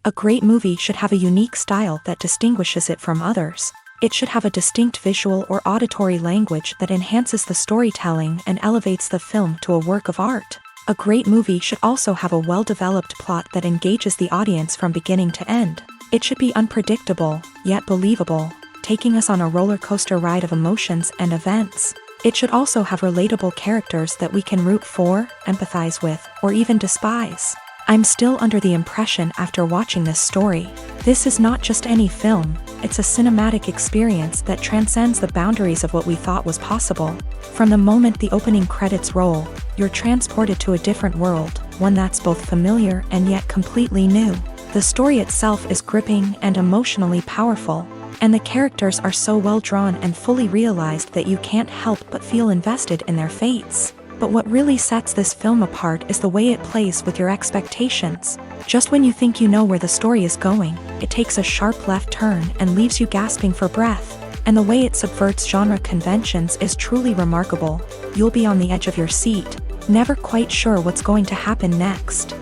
A great movie should have a unique style that distinguishes it from others. It should have a distinct visual or auditory language that enhances the storytelling and elevates the film to a work of art. A great movie should also have a well-developed plot that engages the audience from beginning to end. It should be unpredictable, yet believable, taking us on a roller coaster ride of emotions and events. It should also have relatable characters that we can root for, empathize with, or even despise. I'm still under the impression after watching this story. This is not just any film, it's a cinematic experience that transcends the boundaries of what we thought was possible. From the moment the opening credits roll, you're transported to a different world, one that's both familiar and yet completely new. The story itself is gripping and emotionally powerful, and the characters are so well drawn and fully realized that you can't help but feel invested in their fates. But what really sets this film apart is the way it plays with your expectations. Just when you think you know where the story is going, it takes a sharp left turn and leaves you gasping for breath. And the way it subverts genre conventions is truly remarkable. You'll be on the edge of your seat, never quite sure what's going to happen next.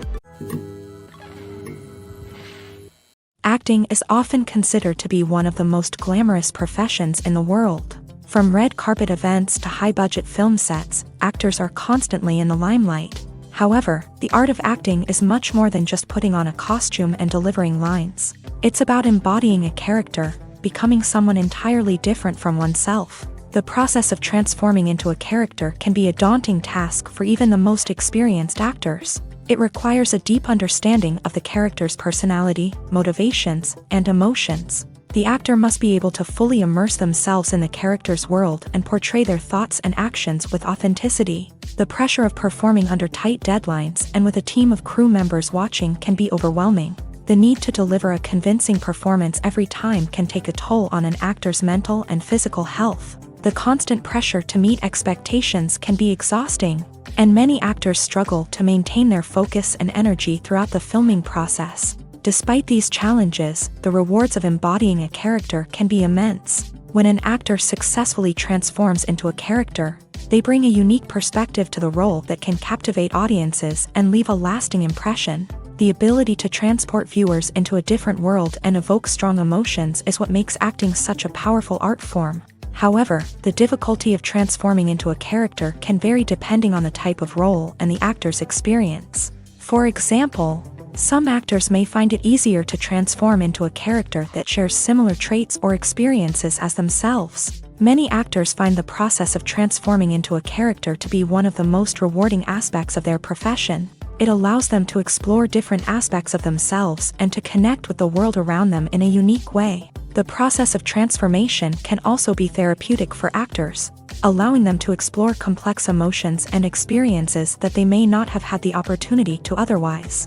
Acting is often considered to be one of the most glamorous professions in the world. From red carpet events to high-budget film sets, actors are constantly in the limelight. However, the art of acting is much more than just putting on a costume and delivering lines. It's about embodying a character, becoming someone entirely different from oneself. The process of transforming into a character can be a daunting task for even the most experienced actors. It requires a deep understanding of the character's personality, motivations, and emotions. The actor must be able to fully immerse themselves in the character's world and portray their thoughts and actions with authenticity. The pressure of performing under tight deadlines and with a team of crew members watching can be overwhelming. The need to deliver a convincing performance every time can take a toll on an actor's mental and physical health. The constant pressure to meet expectations can be exhausting, and many actors struggle to maintain their focus and energy throughout the filming process. Despite these challenges, the rewards of embodying a character can be immense. When an actor successfully transforms into a character, they bring a unique perspective to the role that can captivate audiences and leave a lasting impression. The ability to transport viewers into a different world and evoke strong emotions is what makes acting such a powerful art form. However, the difficulty of transforming into a character can vary depending on the type of role and the actor's experience. For example, some actors may find it easier to transform into a character that shares similar traits or experiences as themselves. Many actors find the process of transforming into a character to be one of the most rewarding aspects of their profession. It allows them to explore different aspects of themselves and to connect with the world around them in a unique way. The process of transformation can also be therapeutic for actors, allowing them to explore complex emotions and experiences that they may not have had the opportunity to otherwise.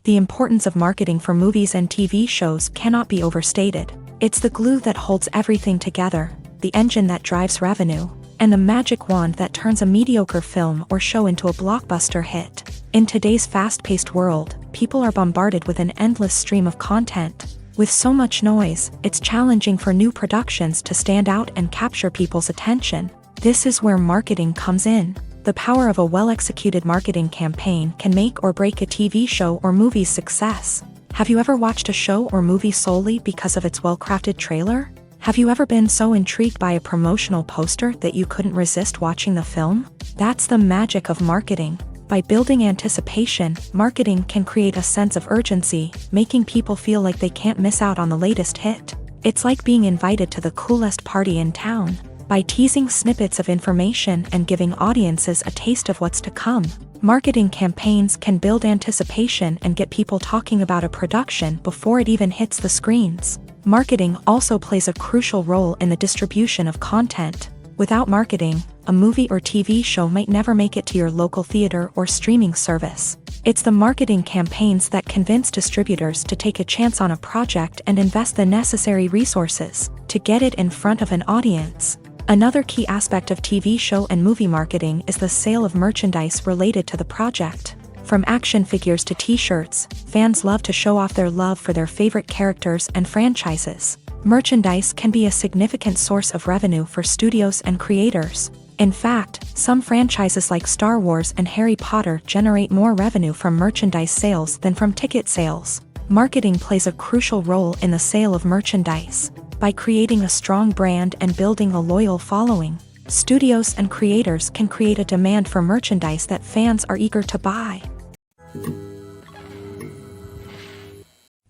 The importance of marketing for movies and TV shows cannot be overstated. It's the glue that holds everything together, the engine that drives revenue, and the magic wand that turns a mediocre film or show into a blockbuster hit. In today's fast-paced world, people are bombarded with an endless stream of content. With so much noise, it's challenging for new productions to stand out and capture people's attention. This is where marketing comes in. The power of a well-executed marketing campaign can make or break a TV show or movie's success. Have you ever watched a show or movie solely because of its well-crafted trailer? Have you ever been so intrigued by a promotional poster that you couldn't resist watching the film? That's the magic of marketing. By building anticipation, marketing can create a sense of urgency, making people feel like they can't miss out on the latest hit. It's like being invited to the coolest party in town. By teasing snippets of information and giving audiences a taste of what's to come, marketing campaigns can build anticipation and get people talking about a production before it even hits the screens. Marketing also plays a crucial role in the distribution of content. Without marketing, a movie or TV show might never make it to your local theater or streaming service. It's the marketing campaigns that convince distributors to take a chance on a project and invest the necessary resources to get it in front of an audience. Another key aspect of TV show and movie marketing is the sale of merchandise related to the project. From action figures to t-shirts, fans love to show off their love for their favorite characters and franchises. Merchandise can be a significant source of revenue for studios and creators. In fact, some franchises like Star Wars and Harry Potter generate more revenue from merchandise sales than from ticket sales. Marketing plays a crucial role in the sale of merchandise. By creating a strong brand and building a loyal following, studios and creators can create a demand for merchandise that fans are eager to buy.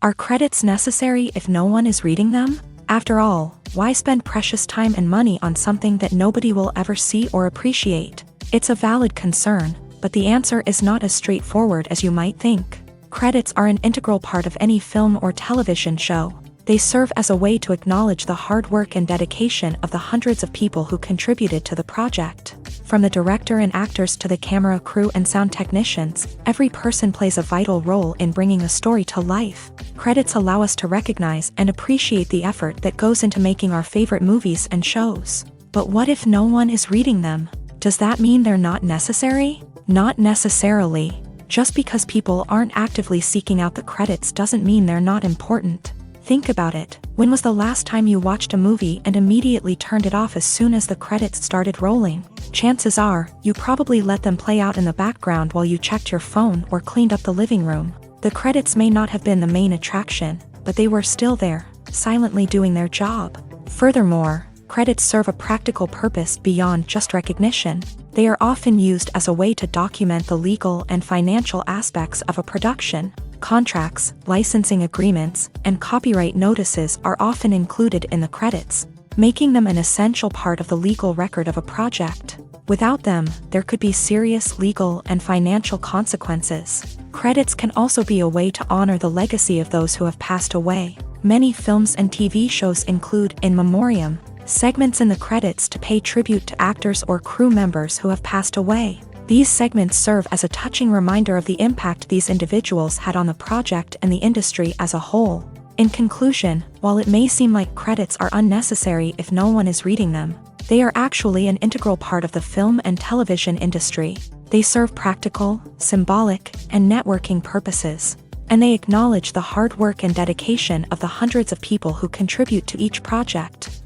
Are credits necessary if no one is reading them? After all, why spend precious time and money on something that nobody will ever see or appreciate? It's a valid concern, but the answer is not as straightforward as you might think. Credits are an integral part of any film or television show. They serve as a way to acknowledge the hard work and dedication of the hundreds of people who contributed to the project. From the director and actors to the camera crew and sound technicians, every person plays a vital role in bringing a story to life. Credits allow us to recognize and appreciate the effort that goes into making our favorite movies and shows. But what if no one is reading them? Does that mean they're not necessary? Not necessarily. Just because people aren't actively seeking out the credits doesn't mean they're not important. Think about it. When was the last time you watched a movie and immediately turned it off as soon as the credits started rolling? Chances are, you probably let them play out in the background while you checked your phone or cleaned up the living room. The credits may not have been the main attraction, but they were still there, silently doing their job. Furthermore, credits serve a practical purpose beyond just recognition. They are often used as a way to document the legal and financial aspects of a production. Contracts, licensing agreements, and copyright notices are often included in the credits, making them an essential part of the legal record of a project. Without them, there could be serious legal and financial consequences. Credits can also be a way to honor the legacy of those who have passed away. Many films and TV shows include in memoriam segments in the credits to pay tribute to actors or crew members who have passed away. These segments serve as a touching reminder of the impact these individuals had on the project and the industry as a whole. In conclusion, while it may seem like credits are unnecessary if no one is reading them, they are actually an integral part of the film and television industry. They serve practical, symbolic, and networking purposes, and they acknowledge the hard work and dedication of the hundreds of people who contribute to each project.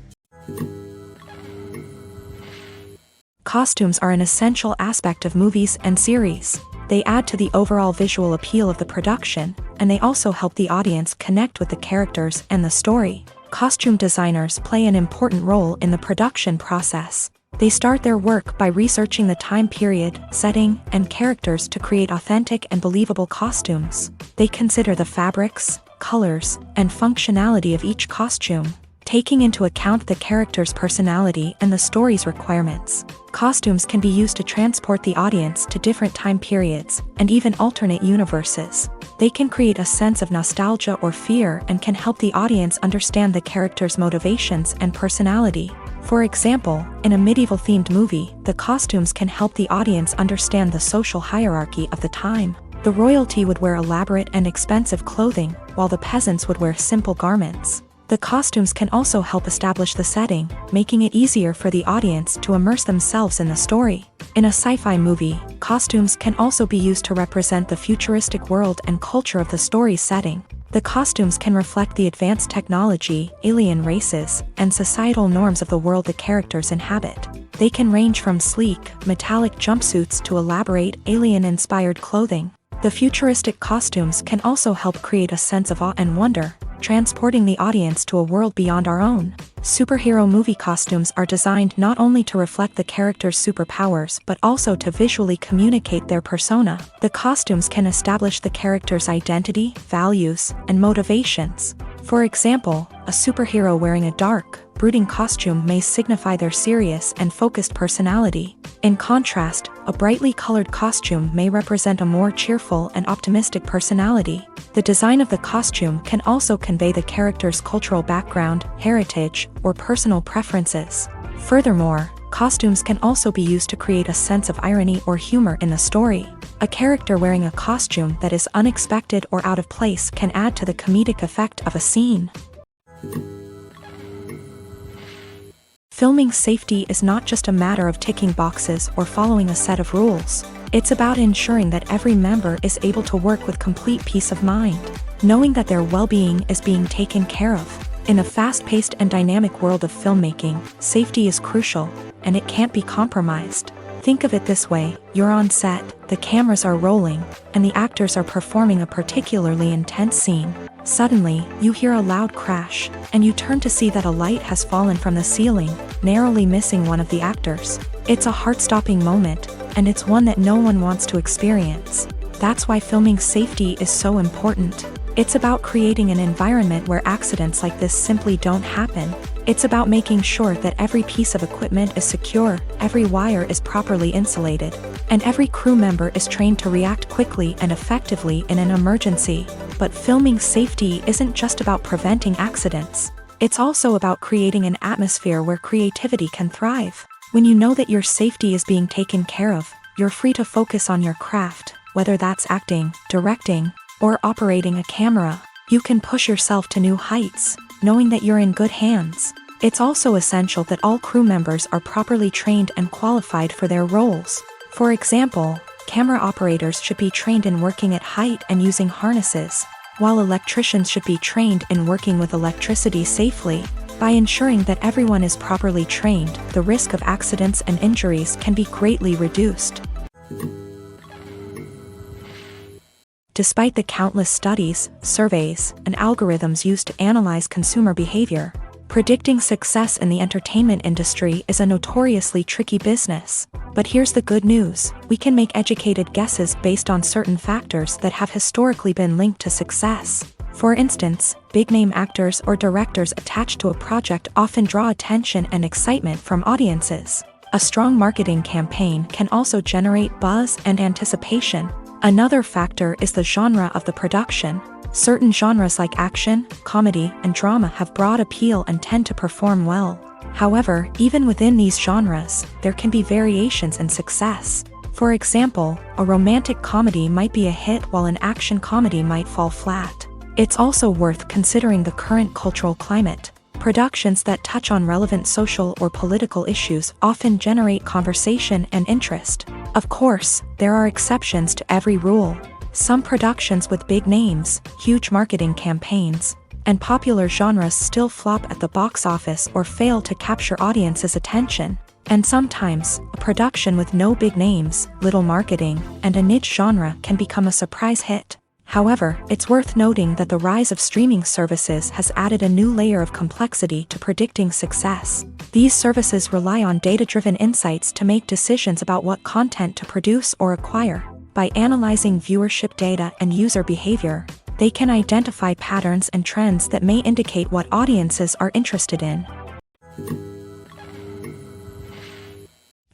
Costumes are an essential aspect of movies and series. They add to the overall visual appeal of the production, and they also help the audience connect with the characters and the story. Costume designers play an important role in the production process. They start their work by researching the time period, setting, and characters to create authentic and believable costumes. They consider the fabrics, colors, and functionality of each costume, taking into account the character's personality and the story's requirements. Costumes can be used to transport the audience to different time periods and even alternate universes. They can create a sense of nostalgia or fear and can help the audience understand the character's motivations and personality. For example, in a medieval-themed movie, the costumes can help the audience understand the social hierarchy of the time. The royalty would wear elaborate and expensive clothing, while the peasants would wear simple garments. The costumes can also help establish the setting, making it easier for the audience to immerse themselves in the story. In a sci-fi movie, costumes can also be used to represent the futuristic world and culture of the story's setting. The costumes can reflect the advanced technology, alien races, and societal norms of the world the characters inhabit. They can range from sleek, metallic jumpsuits to elaborate, alien-inspired clothing. The futuristic costumes can also help create a sense of awe and wonder, transporting the audience to a world beyond our own. Superhero movie costumes are designed not only to reflect the character's superpowers but also to visually communicate their persona. The costumes can establish the character's identity, values, and motivations. For example, a superhero wearing a dark, brooding costume may signify their serious and focused personality. In contrast, a brightly colored costume may represent a more cheerful and optimistic personality. The design of the costume can also convey the character's cultural background, heritage, or personal preferences. Furthermore, costumes can also be used to create a sense of irony or humor in the story. A character wearing a costume that is unexpected or out of place can add to the comedic effect of a scene. Filming safety is not just a matter of ticking boxes or following a set of rules. It's about ensuring that every member is able to work with complete peace of mind, knowing that their well-being is being taken care of. In a fast-paced and dynamic world of filmmaking, safety is crucial, and it can't be compromised. Think of it this way: you're on set, the cameras are rolling, and the actors are performing a particularly intense scene. Suddenly, you hear a loud crash, and you turn to see that a light has fallen from the ceiling, narrowly missing one of the actors. It's a heart-stopping moment, and it's one that no one wants to experience. That's why filming safety is so important. It's about creating an environment where accidents like this simply don't happen. It's about making sure that every piece of equipment is secure, every wire is properly insulated, and every crew member is trained to react quickly and effectively in an emergency. But filming safety isn't just about preventing accidents. It's also about creating an atmosphere where creativity can thrive. When you know that your safety is being taken care of, you're free to focus on your craft, whether that's acting, directing, or operating a camera. You can push yourself to new heights, knowing that you're in good hands. It's also essential that all crew members are properly trained and qualified for their roles. For example, camera operators should be trained in working at height and using harnesses, while electricians should be trained in working with electricity safely. By ensuring that everyone is properly trained, the risk of accidents and injuries can be greatly reduced. Despite the countless studies, surveys, and algorithms used to analyze consumer behavior, predicting success in the entertainment industry is a notoriously tricky business. But here's the good news: we can make educated guesses based on certain factors that have historically been linked to success. For instance, big-name actors or directors attached to a project often draw attention and excitement from audiences. A strong marketing campaign can also generate buzz and anticipation. Another factor is the genre of the production. Certain genres like action, comedy, and drama have broad appeal and tend to perform well. However, even within these genres, there can be variations in success. For example, a romantic comedy might be a hit while an action comedy might fall flat. It's also worth considering the current cultural climate. Productions that touch on relevant social or political issues often generate conversation and interest. Of course, there are exceptions to every rule. Some productions with big names, huge marketing campaigns, and popular genres still flop at the box office or fail to capture audiences' attention. And sometimes, a production with no big names, little marketing, and a niche genre can become a surprise hit. However, it's worth noting that the rise of streaming services has added a new layer of complexity to predicting success. These services rely on data-driven insights to make decisions about what content to produce or acquire. By analyzing viewership data and user behavior, they can identify patterns and trends that may indicate what audiences are interested in.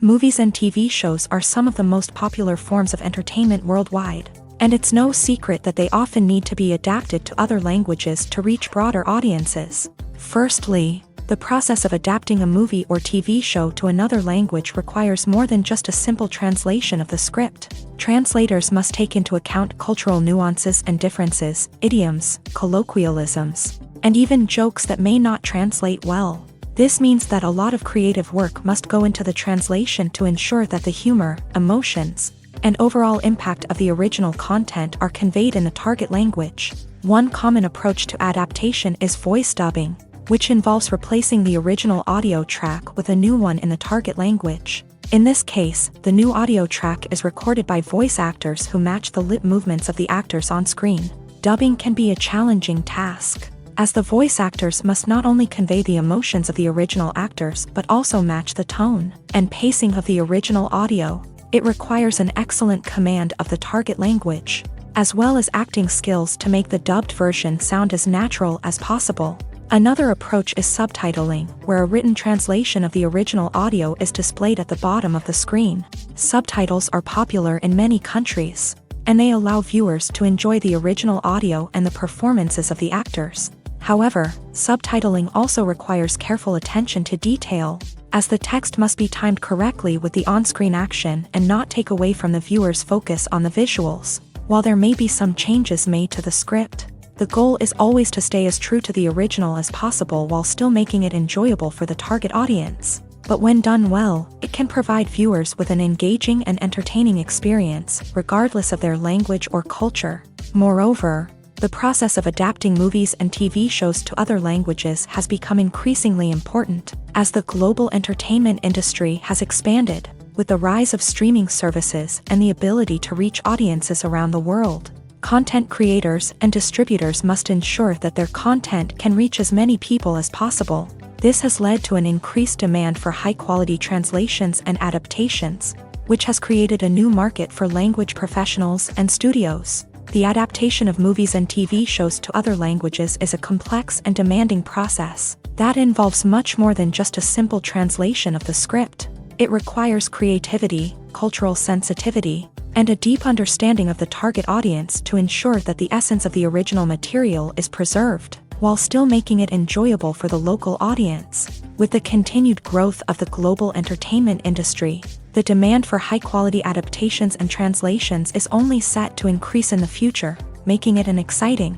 Movies and TV shows are some of the most popular forms of entertainment worldwide. And it's no secret that they often need to be adapted to other languages to reach broader audiences. Firstly, the process of adapting a movie or TV show to another language requires more than just a simple translation of the script. Translators must take into account cultural nuances and differences, idioms, colloquialisms, and even jokes that may not translate well. This means that a lot of creative work must go into the translation to ensure that the humor, emotions, and overall impact of the original content are conveyed in the target language. One common approach to adaptation is voice dubbing, which involves replacing the original audio track with a new one in the target language. In this case, the new audio track is recorded by voice actors who match the lip movements of the actors on screen. Dubbing can be a challenging task, as the voice actors must not only convey the emotions of the original actors but also match the tone and pacing of the original audio. It requires an excellent command of the target language, as well as acting skills to make the dubbed version sound as natural as possible. Another approach is subtitling, where a written translation of the original audio is displayed at the bottom of the screen. Subtitles are popular in many countries, and they allow viewers to enjoy the original audio and the performances of the actors. However, subtitling also requires careful attention to detail, as the text must be timed correctly with the on-screen action and not take away from the viewer's focus on the visuals. While there may be some changes made to the script, the goal is always to stay as true to the original as possible while still making it enjoyable for the target audience. But when done well, it can provide viewers with an engaging and entertaining experience, regardless of their language or culture. Moreover, The process of adapting movies and TV shows to other languages has become increasingly important as the global entertainment industry has expanded. With the rise of streaming services and the ability to reach audiences around the world, content creators and distributors must ensure that their content can reach as many people as possible. This has led to an increased demand for high-quality translations and adaptations, which has created a new market for language professionals and studios. The adaptation of movies and TV shows to other languages is a complex and demanding process that involves much more than just a simple translation of the script. It requires creativity, cultural sensitivity, and a deep understanding of the target audience to ensure that the essence of the original material is preserved, while still making it enjoyable for the local audience. With the continued growth of the global entertainment industry, the demand for high-quality adaptations and translations is only set to increase in the future, making it an exciting.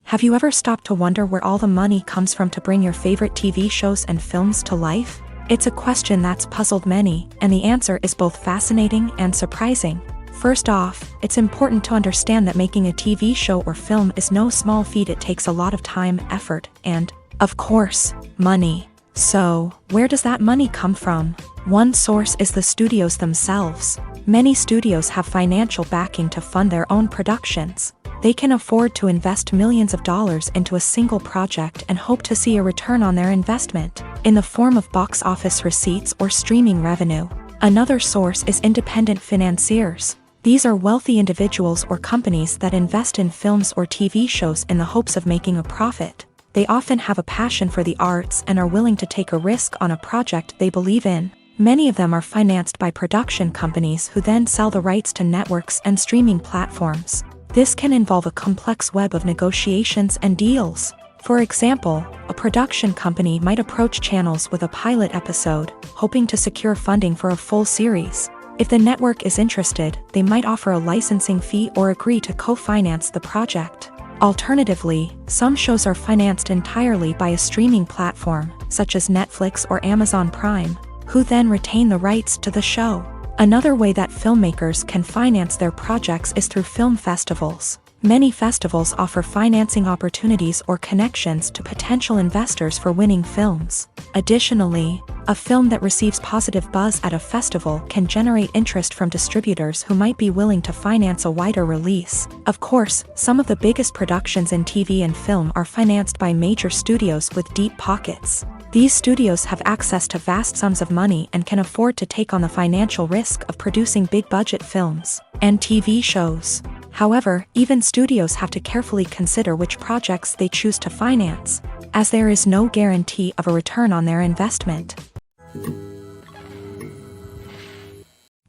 Have you ever stopped to wonder where all the money comes from to bring your favorite TV shows and films to life? It's a question that's puzzled many, and the answer is both fascinating and surprising. First off, it's important to understand that making a TV show or film is no small feat. It takes a lot of time, effort, and, of course, money. So, where does that money come from? One source is the studios themselves. Many studios have financial backing to fund their own productions. They can afford to invest millions of dollars into a single project and hope to see a return on their investment in the form of box office receipts or streaming revenue. Another source is independent financiers. These are wealthy individuals or companies that invest in films or TV shows in the hopes of making a profit. They often have a passion for the arts and are willing to take a risk on a project they believe in. Many of them are financed by production companies who then sell the rights to networks and streaming platforms. This can involve a complex web of negotiations and deals. For example, a production company might approach channels with a pilot episode, hoping to secure funding for a full series. If the network is interested, they might offer a licensing fee or agree to co-finance the project. Alternatively, some shows are financed entirely by a streaming platform, such as Netflix or Amazon Prime, who then retain the rights to the show. Another way that filmmakers can finance their projects is through film festivals. Many festivals offer financing opportunities or connections to potential investors for winning films. Additionally, a film that receives positive buzz at a festival can generate interest from distributors who might be willing to finance a wider release. Of course, some of the biggest productions in TV and film are financed by major studios with deep pockets. These studios have access to vast sums of money and can afford to take on the financial risk of producing big-budget films and TV shows. However, even studios have to carefully consider which projects they choose to finance, as there is no guarantee of a return on their investment.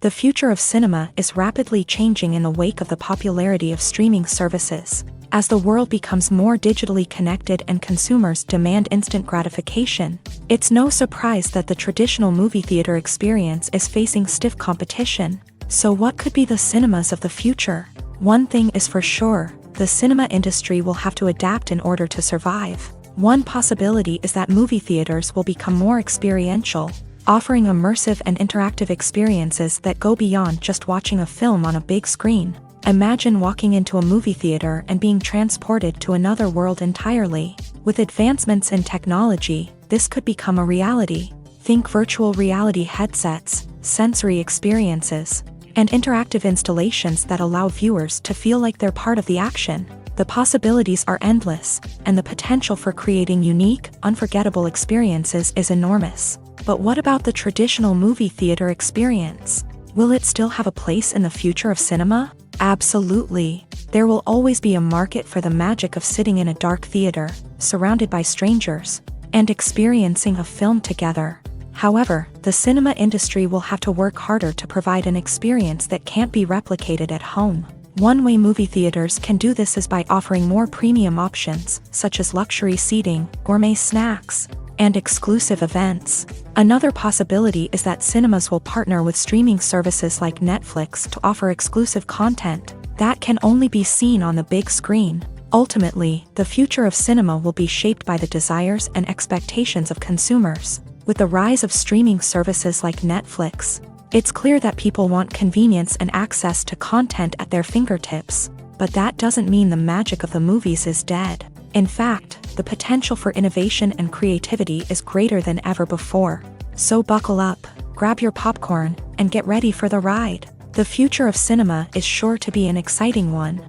The future of cinema is rapidly changing in the wake of the popularity of streaming services. As the world becomes more digitally connected and consumers demand instant gratification, it's no surprise that the traditional movie theater experience is facing stiff competition. So what could be the cinemas of the future? One thing is for sure, the cinema industry will have to adapt in order to survive. One possibility is that movie theaters will become more experiential, offering immersive and interactive experiences that go beyond just watching a film on a big screen. Imagine walking into a movie theater and being transported to another world entirely. With advancements in technology, this could become a reality. Think virtual reality headsets, sensory experiences, and interactive installations that allow viewers to feel like they're part of the action. The possibilities are endless, and the potential for creating unique, unforgettable experiences is enormous. But what about the traditional movie theater experience? Will it still have a place in the future of cinema? Absolutely. There will always be a market for the magic of sitting in a dark theater, surrounded by strangers, and experiencing a film together. However, the cinema industry will have to work harder to provide an experience that can't be replicated at home. One way movie theaters can do this is by offering more premium options, such as luxury seating, gourmet snacks, and exclusive events. Another possibility is that cinemas will partner with streaming services like Netflix to offer exclusive content that can only be seen on the big screen. Ultimately, the future of cinema will be shaped by the desires and expectations of consumers. With the rise of streaming services like Netflix, It's clear that people want convenience and access to content at their fingertips, but that doesn't mean the magic of the movies is dead. In fact, the potential for innovation and creativity is greater than ever before. So buckle up, grab your popcorn, and get ready for the ride. The future of cinema is sure to be an exciting one.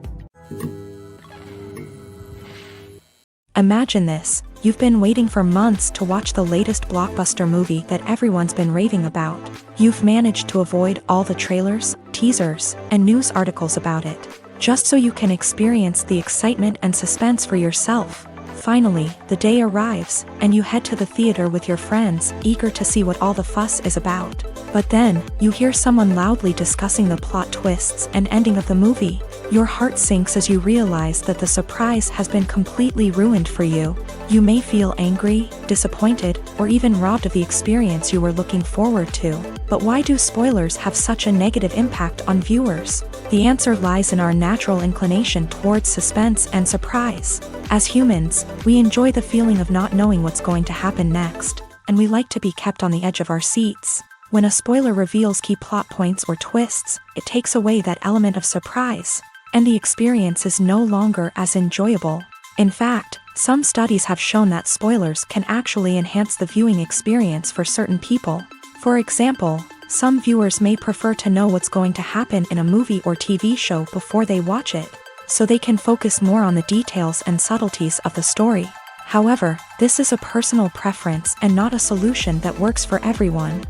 Imagine this: you've been waiting for months to watch the latest blockbuster movie that everyone's been raving about. You've managed to avoid all the trailers, teasers, and news articles about it, just so you can experience the excitement and suspense for yourself. Finally, the day arrives, and you head to the theater with your friends, eager to see what all the fuss is about. But then, you hear someone loudly discussing the plot twists and ending of the movie. Your heart sinks as you realize that the surprise has been completely ruined for you. You may feel angry, disappointed, or even robbed of the experience you were looking forward to. But why do spoilers have such a negative impact on viewers? The answer lies in our natural inclination towards suspense and surprise. As humans, we enjoy the feeling of not knowing what's going to happen next, and we like to be kept on the edge of our seats. When a spoiler reveals key plot points or twists, it takes away that element of surprise, and the experience is no longer as enjoyable. In fact, some studies have shown that spoilers can actually enhance the viewing experience for certain people. For example, some viewers may prefer to know what's going to happen in a movie or TV show before they watch it, so they can focus more on the details and subtleties of the story. However, this is a personal preference and not a solution that works for everyone.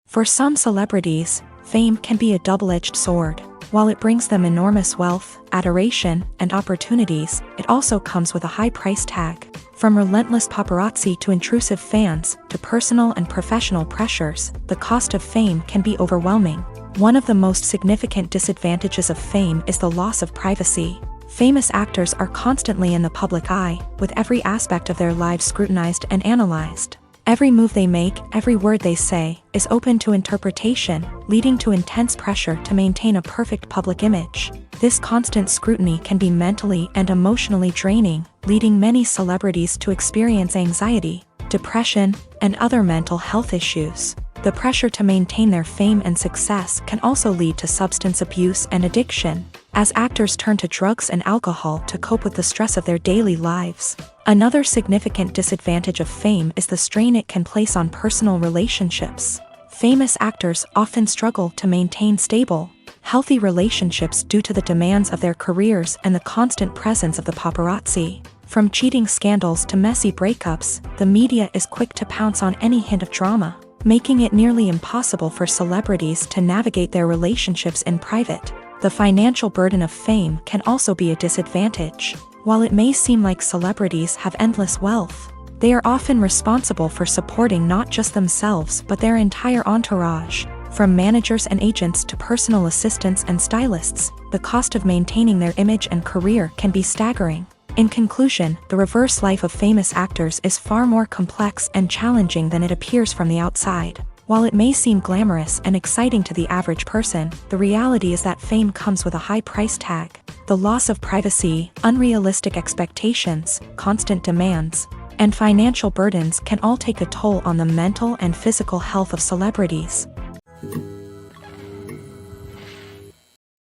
For some celebrities, fame can be a double-edged sword. While it brings them enormous wealth, adoration, and opportunities, it also comes with a high price tag. From relentless paparazzi to intrusive fans, to personal and professional pressures, the cost of fame can be overwhelming. One of the most significant disadvantages of fame is the loss of privacy. Famous actors are constantly in the public eye, with every aspect of their lives scrutinized and analyzed. Every move they make, every word they say, is open to interpretation, leading to intense pressure to maintain a perfect public image. This constant scrutiny can be mentally and emotionally draining, leading many celebrities to experience anxiety, depression, and other mental health issues. The pressure to maintain their fame and success can also lead to substance abuse and addiction, as actors turn to drugs and alcohol to cope with the stress of their daily lives. Another significant disadvantage of fame is the strain it can place on personal relationships. Famous actors often struggle to maintain stable, healthy relationships due to the demands of their careers and the constant presence of the paparazzi. From cheating scandals to messy breakups, the media is quick to pounce on any hint of drama, making it nearly impossible for celebrities to navigate their relationships in private. The financial burden of fame can also be a disadvantage. While it may seem like celebrities have endless wealth, they are often responsible for supporting not just themselves but their entire entourage. From managers and agents to personal assistants and stylists, the cost of maintaining their image and career can be staggering. In conclusion, the reverse life of famous actors is far more complex and challenging than it appears from the outside. While it may seem glamorous and exciting to the average person, the reality is that fame comes with a high price tag. The loss of privacy, unrealistic expectations, constant demands, and financial burdens can all take a toll on the mental and physical health of celebrities.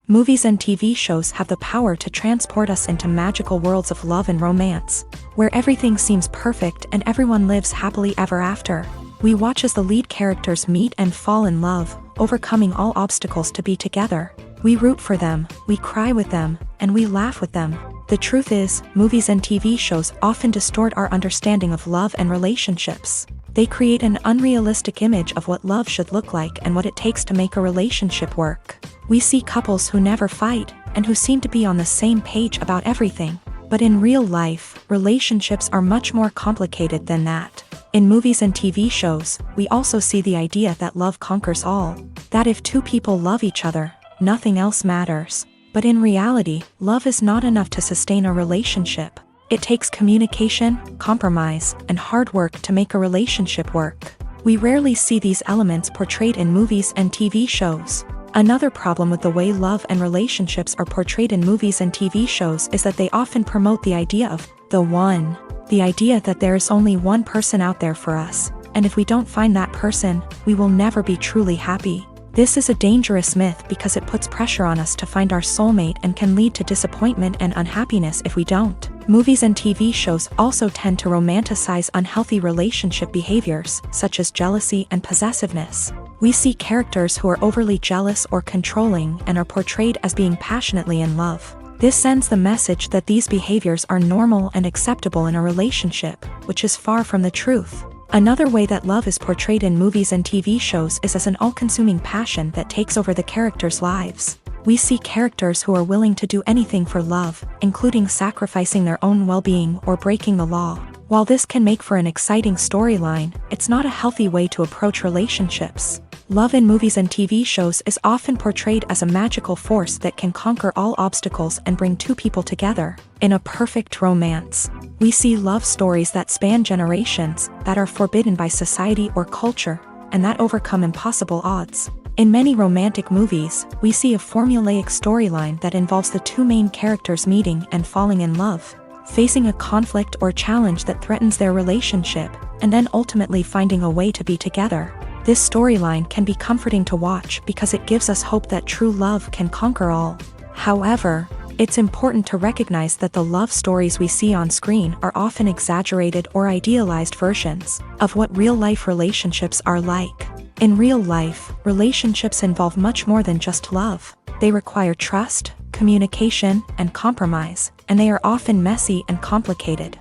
Movies and TV shows have the power to transport us into magical worlds of love and romance, where everything seems perfect and everyone lives happily ever after. We watch as the lead characters meet and fall in love, overcoming all obstacles to be together. We root for them, we cry with them, and we laugh with them. The truth is, movies and TV shows often distort our understanding of love and relationships. They create an unrealistic image of what love should look like and what it takes to make a relationship work. We see couples who never fight, and who seem to be on the same page about everything. But in real life, relationships are much more complicated than that. In movies and TV shows, we also see the idea that love conquers all. That if two people love each other, nothing else matters. But in reality, love is not enough to sustain a relationship. It takes communication, compromise, and hard work to make a relationship work. We rarely see these elements portrayed in movies and TV shows. Another problem with the way love and relationships are portrayed in movies and TV shows is that they often promote the idea of the one. The idea that there is only one person out there for us. and if we don't find that person, we will never be truly happy. This is a dangerous myth because it puts pressure on us to find our soulmate and can lead to disappointment and unhappiness if we don't. Movies and TV shows also tend to romanticize unhealthy relationship behaviors, such as jealousy and possessiveness. We see characters who are overly jealous or controlling and are portrayed as being passionately in love. This sends the message that these behaviors are normal and acceptable in a relationship, which is far from the truth. Another way that love is portrayed in movies and TV shows is as an all-consuming passion that takes over the characters' lives. We see characters who are willing to do anything for love, including sacrificing their own well-being or breaking the law. While this can make for an exciting storyline, it's not a healthy way to approach relationships. Love in movies and TV shows is often portrayed as a magical force that can conquer all obstacles and bring two people together. In a perfect romance, we see love stories that span generations, that are forbidden by society or culture, and that overcome impossible odds. In many romantic movies, we see a formulaic storyline that involves the two main characters meeting and falling in love, facing a conflict or challenge that threatens their relationship, and then ultimately finding a way to be together. This storyline can be comforting to watch because it gives us hope that true love can conquer all. However, it's important to recognize that the love stories we see on screen are often exaggerated or idealized versions of what real-life relationships are like. In real life, relationships involve much more than just love. They require trust, communication, and compromise, and they are often messy and complicated.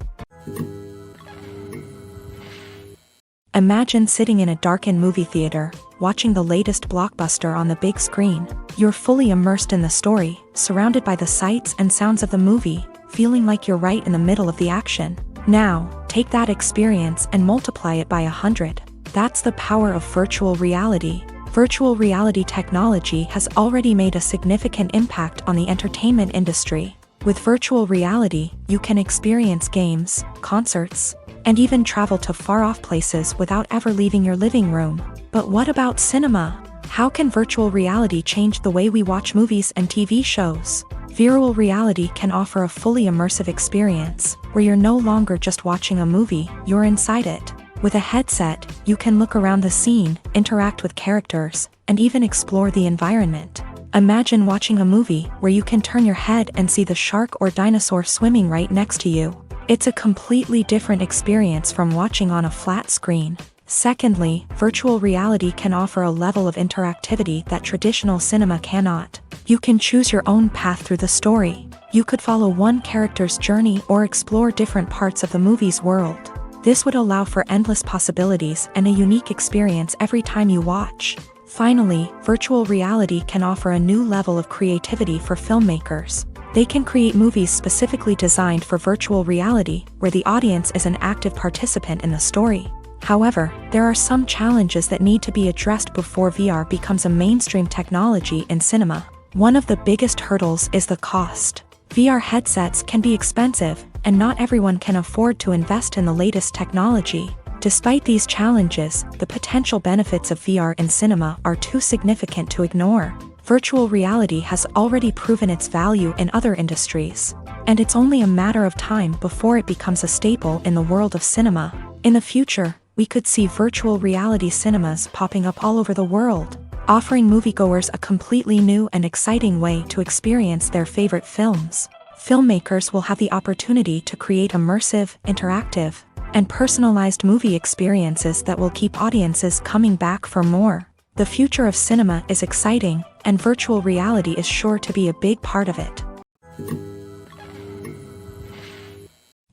Imagine sitting in a darkened movie theater, watching the latest blockbuster on the big screen. You're fully immersed in the story, surrounded by the sights and sounds of the movie, feeling like you're right in the middle of the action. Now, take that experience and multiply it by 100. That's the power of virtual reality. Virtual reality technology has already made a significant impact on the entertainment industry. With virtual reality, you can experience games, concerts, and even travel to far-off places without ever leaving your living room. But what about cinema? How can virtual reality change the way we watch movies and TV shows? Virtual reality can offer a fully immersive experience, where you're no longer just watching a movie, you're inside it. With a headset, you can look around the scene, interact with characters, and even explore the environment. Imagine watching a movie where you can turn your head and see the shark or dinosaur swimming right next to you. It's a completely different experience from watching on a flat screen. Secondly, virtual reality can offer a level of interactivity that traditional cinema cannot. You can choose your own path through the story. You could follow one character's journey or explore different parts of the movie's world. This would allow for endless possibilities and a unique experience every time you watch. Finally, virtual reality can offer a new level of creativity for filmmakers. They can create movies specifically designed for virtual reality, where the audience is an active participant in the story. However, there are some challenges that need to be addressed before VR becomes a mainstream technology in cinema. One of the biggest hurdles is the cost. VR headsets can be expensive, and not everyone can afford to invest in the latest technology. Despite these challenges, the potential benefits of VR in cinema are too significant to ignore. Virtual reality has already proven its value in other industries, and it's only a matter of time before it becomes a staple in the world of cinema. In the future, we could see virtual reality cinemas popping up all over the world, offering moviegoers a completely new and exciting way to experience their favorite films. Filmmakers will have the opportunity to create immersive, interactive, and personalized movie experiences that will keep audiences coming back for more. The future of cinema is exciting, and virtual reality is sure to be a big part of it.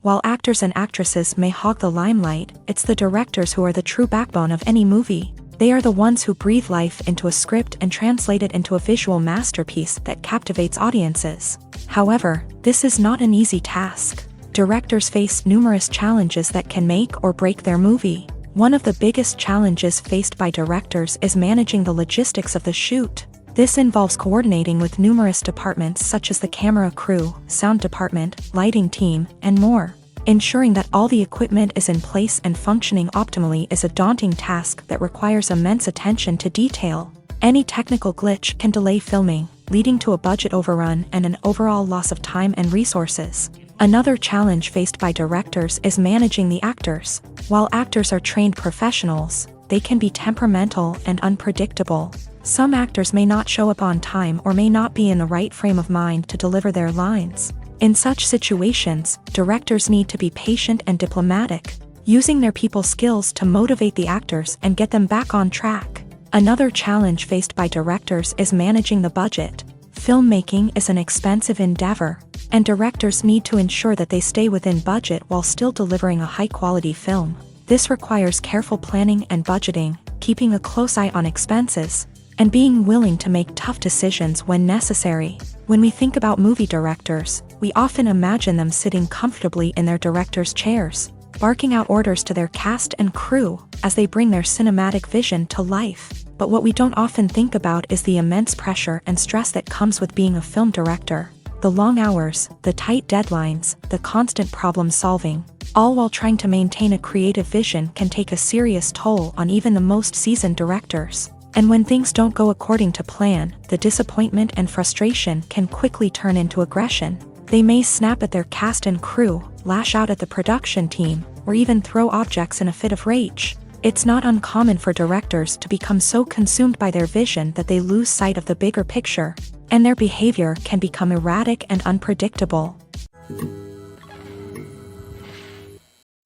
While actors and actresses may hog the limelight, it's the directors who are the true backbone of any movie. They are the ones who breathe life into a script and translate it into a visual masterpiece that captivates audiences. However, this is not an easy task. Directors face numerous challenges that can make or break their movie. One of the biggest challenges faced by directors is managing the logistics of the shoot. This involves coordinating with numerous departments such as the camera crew, sound department, lighting team, and more. Ensuring that all the equipment is in place and functioning optimally is a daunting task that requires immense attention to detail. Any technical glitch can delay filming, leading to a budget overrun and an overall loss of time and resources. Another challenge faced by directors is managing the actors. While actors are trained professionals, they can be temperamental and unpredictable. Some actors may not show up on time or may not be in the right frame of mind to deliver their lines. In such situations, directors need to be patient and diplomatic, using their people skills to motivate the actors and get them back on track. Another challenge faced by directors is managing the budget. Filmmaking is an expensive endeavor, and directors need to ensure that they stay within budget while still delivering a high-quality film. This requires careful planning and budgeting, keeping a close eye on expenses, and being willing to make tough decisions when necessary. When we think about movie directors, we often imagine them sitting comfortably in their director's chairs, barking out orders to their cast and crew as they bring their cinematic vision to life. But what we don't often think about is the immense pressure and stress that comes with being a film director. The long hours, the tight deadlines, the constant problem solving, all while trying to maintain a creative vision can take a serious toll on even the most seasoned directors. And when things don't go according to plan, the disappointment and frustration can quickly turn into aggression. They may snap at their cast and crew, lash out at the production team, or even throw objects in a fit of rage. It's not uncommon for directors to become so consumed by their vision that they lose sight of the bigger picture, and their behavior can become erratic and unpredictable.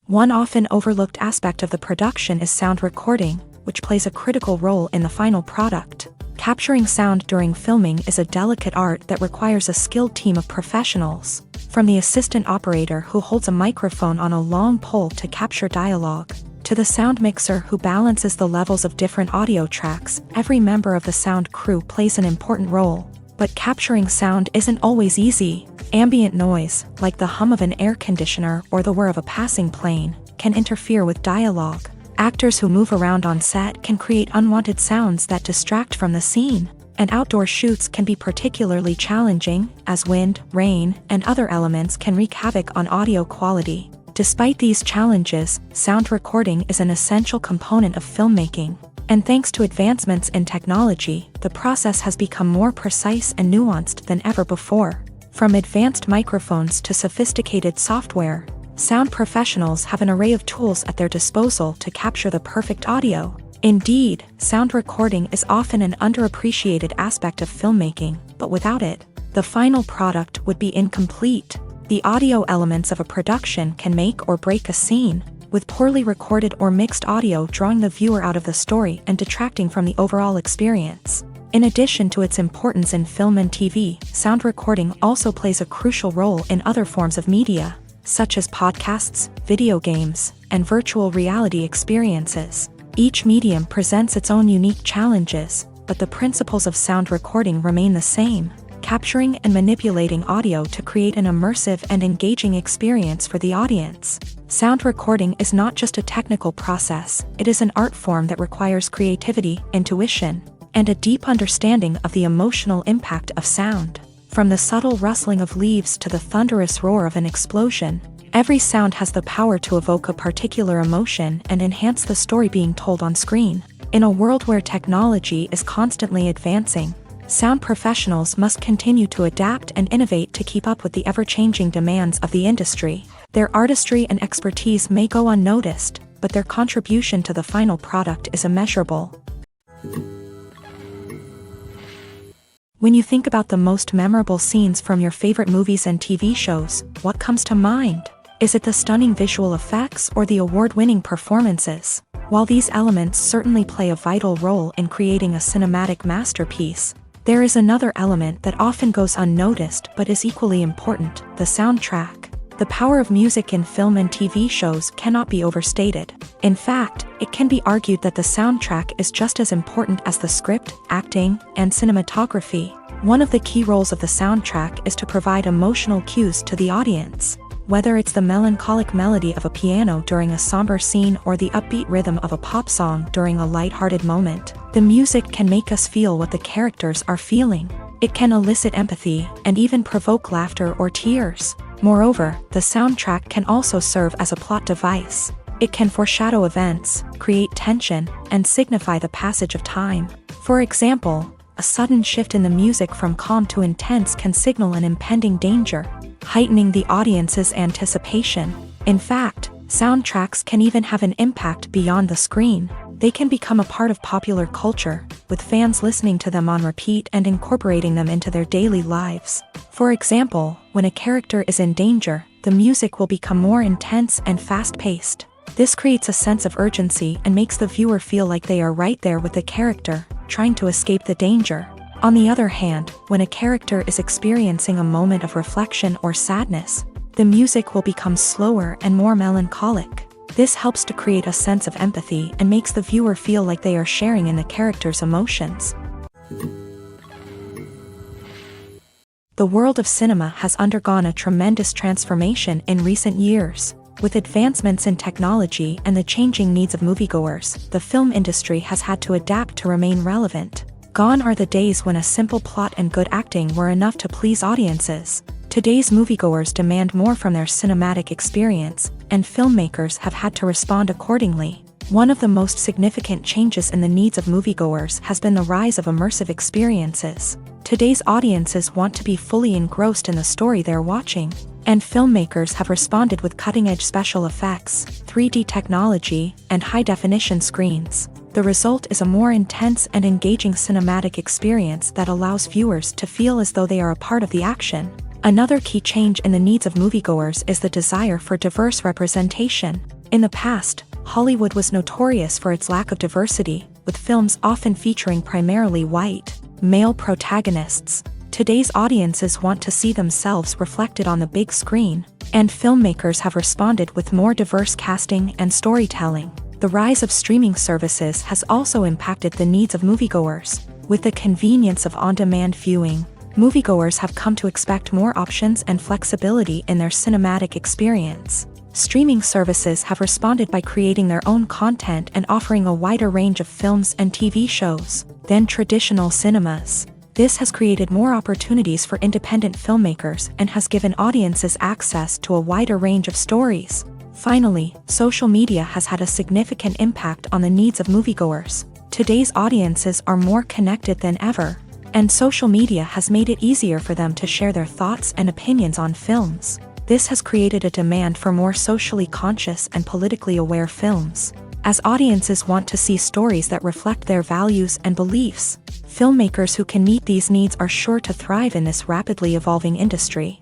One often overlooked aspect of the production is sound recording, which plays a critical role in the final product. Capturing sound during filming is a delicate art that requires a skilled team of professionals. From the assistant operator who holds a microphone on a long pole to capture dialogue, to the sound mixer who balances the levels of different audio tracks, every member of the sound crew plays an important role. But capturing sound isn't always easy. Ambient noise, like the hum of an air conditioner or the whir of a passing plane, can interfere with dialogue. Actors who move around on set can create unwanted sounds that distract from the scene, and outdoor shoots can be particularly challenging, as wind, rain, and other elements can wreak havoc on audio quality. Despite these challenges, sound recording is an essential component of filmmaking, and thanks to advancements in technology, the process has become more precise and nuanced than ever before. From advanced microphones to sophisticated software, sound professionals have an array of tools at their disposal to capture the perfect audio. Indeed, sound recording is often an underappreciated aspect of filmmaking, but without it, the final product would be incomplete. The audio elements of a production can make or break a scene, with poorly recorded or mixed audio drawing the viewer out of the story and detracting from the overall experience. In addition to its importance in film and TV, sound recording also plays a crucial role in other forms of media, such as podcasts, video games, and virtual reality experiences. Each medium presents its own unique challenges, but the principles of sound recording remain the same: capturing and manipulating audio to create an immersive and engaging experience for the audience. Sound recording is not just a technical process, it is an art form that requires creativity, intuition, and a deep understanding of the emotional impact of sound. From the subtle rustling of leaves to the thunderous roar of an explosion, every sound has the power to evoke a particular emotion and enhance the story being told on screen. In a world where technology is constantly advancing, sound professionals must continue to adapt and innovate to keep up with the ever-changing demands of the industry. Their artistry and expertise may go unnoticed, but their contribution to the final product is immeasurable. When you think about the most memorable scenes from your favorite movies and TV shows, what comes to mind? Is it the stunning visual effects or the award-winning performances? While these elements certainly play a vital role in creating a cinematic masterpiece, there is another element that often goes unnoticed but is equally important: the soundtrack. The power of music in film and TV shows cannot be overstated. In fact, it can be argued that the soundtrack is just as important as the script, acting, and cinematography. One of the key roles of the soundtrack is to provide emotional cues to the audience. Whether it's the melancholic melody of a piano during a somber scene or the upbeat rhythm of a pop song during a lighthearted moment, the music can make us feel what the characters are feeling. It can elicit empathy and even provoke laughter or tears. Moreover, the soundtrack can also serve as a plot device. It can foreshadow events, create tension, and signify the passage of time. For example, a sudden shift in the music from calm to intense can signal an impending danger. heightening the audience's anticipation. In fact, soundtracks can even have an impact beyond the screen. They can become a part of popular culture, with fans listening to them on repeat and incorporating them into their daily lives. For example, when a character is in danger, the music will become more intense and fast-paced. This creates a sense of urgency and makes the viewer feel like they are right there with the character, trying to escape the danger. On the other hand, when a character is experiencing a moment of reflection or sadness, the music will become slower and more melancholic. This helps to create a sense of empathy and makes the viewer feel like they are sharing in the character's emotions. The world of cinema has undergone a tremendous transformation in recent years. With advancements in technology and the changing needs of moviegoers, the film industry has had to adapt to remain relevant. Gone are the days when a simple plot and good acting were enough to please audiences. Today's moviegoers demand more from their cinematic experience, and filmmakers have had to respond accordingly. One of the most significant changes in the needs of moviegoers has been the rise of immersive experiences. Today's audiences want to be fully engrossed in the story they're watching, and filmmakers have responded with cutting-edge special effects, 3D technology, and high-definition screens. The result is a more intense and engaging cinematic experience that allows viewers to feel as though they are a part of the action. Another key change in the needs of moviegoers is the desire for diverse representation. In the past, Hollywood was notorious for its lack of diversity, with films often featuring primarily white, male protagonists. Today's audiences want to see themselves reflected on the big screen, and filmmakers have responded with more diverse casting and storytelling. The rise of streaming services has also impacted the needs of moviegoers. With the convenience of on-demand viewing, moviegoers have come to expect more options and flexibility in their cinematic experience. Streaming services have responded by creating their own content and offering a wider range of films and TV shows than traditional cinemas. This has created more opportunities for independent filmmakers and has given audiences access to a wider range of stories. Finally, social media has had a significant impact on the needs of moviegoers. Today's audiences are more connected than ever, and social media has made it easier for them to share their thoughts and opinions on films. This has created a demand for more socially conscious and politically aware films. As audiences want to see stories that reflect their values and beliefs, filmmakers who can meet these needs are sure to thrive in this rapidly evolving industry.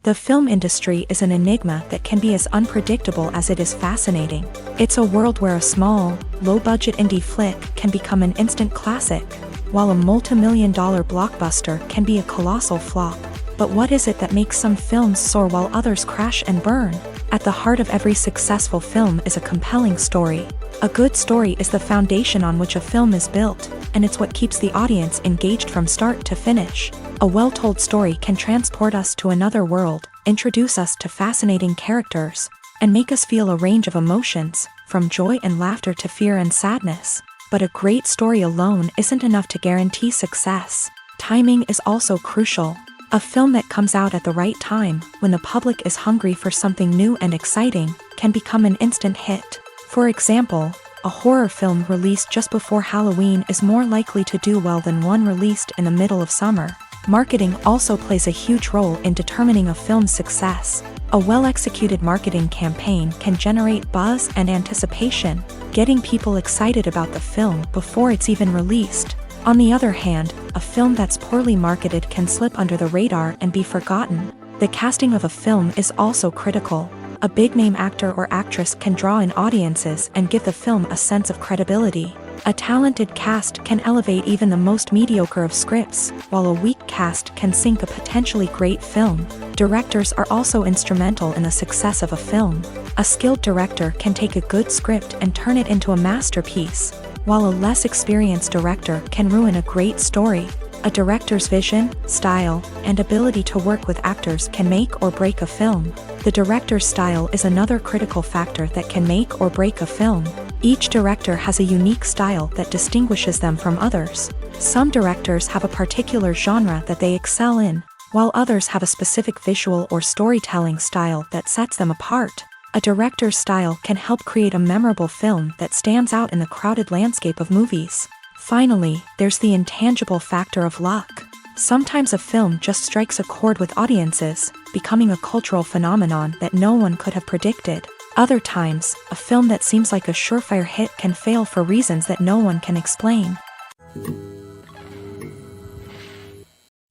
The film industry is an enigma that can be as unpredictable as it is fascinating. It's a world where a small, low-budget indie flick can become an instant classic, while a multi-million-dollar blockbuster can be a colossal flop. But what is it that makes some films soar while others crash and burn? At the heart of every successful film is a compelling story. A good story is the foundation on which a film is built, and it's what keeps the audience engaged from start to finish. A well-told story can transport us to another world, introduce us to fascinating characters, and make us feel a range of emotions, from joy and laughter to fear and sadness. But a great story alone isn't enough to guarantee success. Timing is also crucial. A film that comes out at the right time, when the public is hungry for something new and exciting, can become an instant hit. For example, a horror film released just before Halloween is more likely to do well than one released in the middle of summer. Marketing also plays a huge role in determining a film's success. A well-executed marketing campaign can generate buzz and anticipation, getting people excited about the film before it's even released. On the other hand, a film that's poorly marketed can slip under the radar and be forgotten. The casting of a film is also critical. A big-name actor or actress can draw in audiences and give the film a sense of credibility. A talented cast can elevate even the most mediocre of scripts, while a weak cast can sink a potentially great film. Directors are also instrumental in the success of a film. A skilled director can take a good script and turn it into a masterpiece, while a less experienced director can ruin a great story. A director's vision, style, and ability to work with actors can make or break a film. The director's style is another critical factor that can make or break a film. Each director has a unique style that distinguishes them from others. Some directors have a particular genre that they excel in, while others have a specific visual or storytelling style that sets them apart. A director's style can help create a memorable film that stands out in the crowded landscape of movies. Finally, there's the intangible factor of luck. Sometimes a film just strikes a chord with audiences, becoming a cultural phenomenon that no one could have predicted. Other times, a film that seems like a surefire hit can fail for reasons that no one can explain.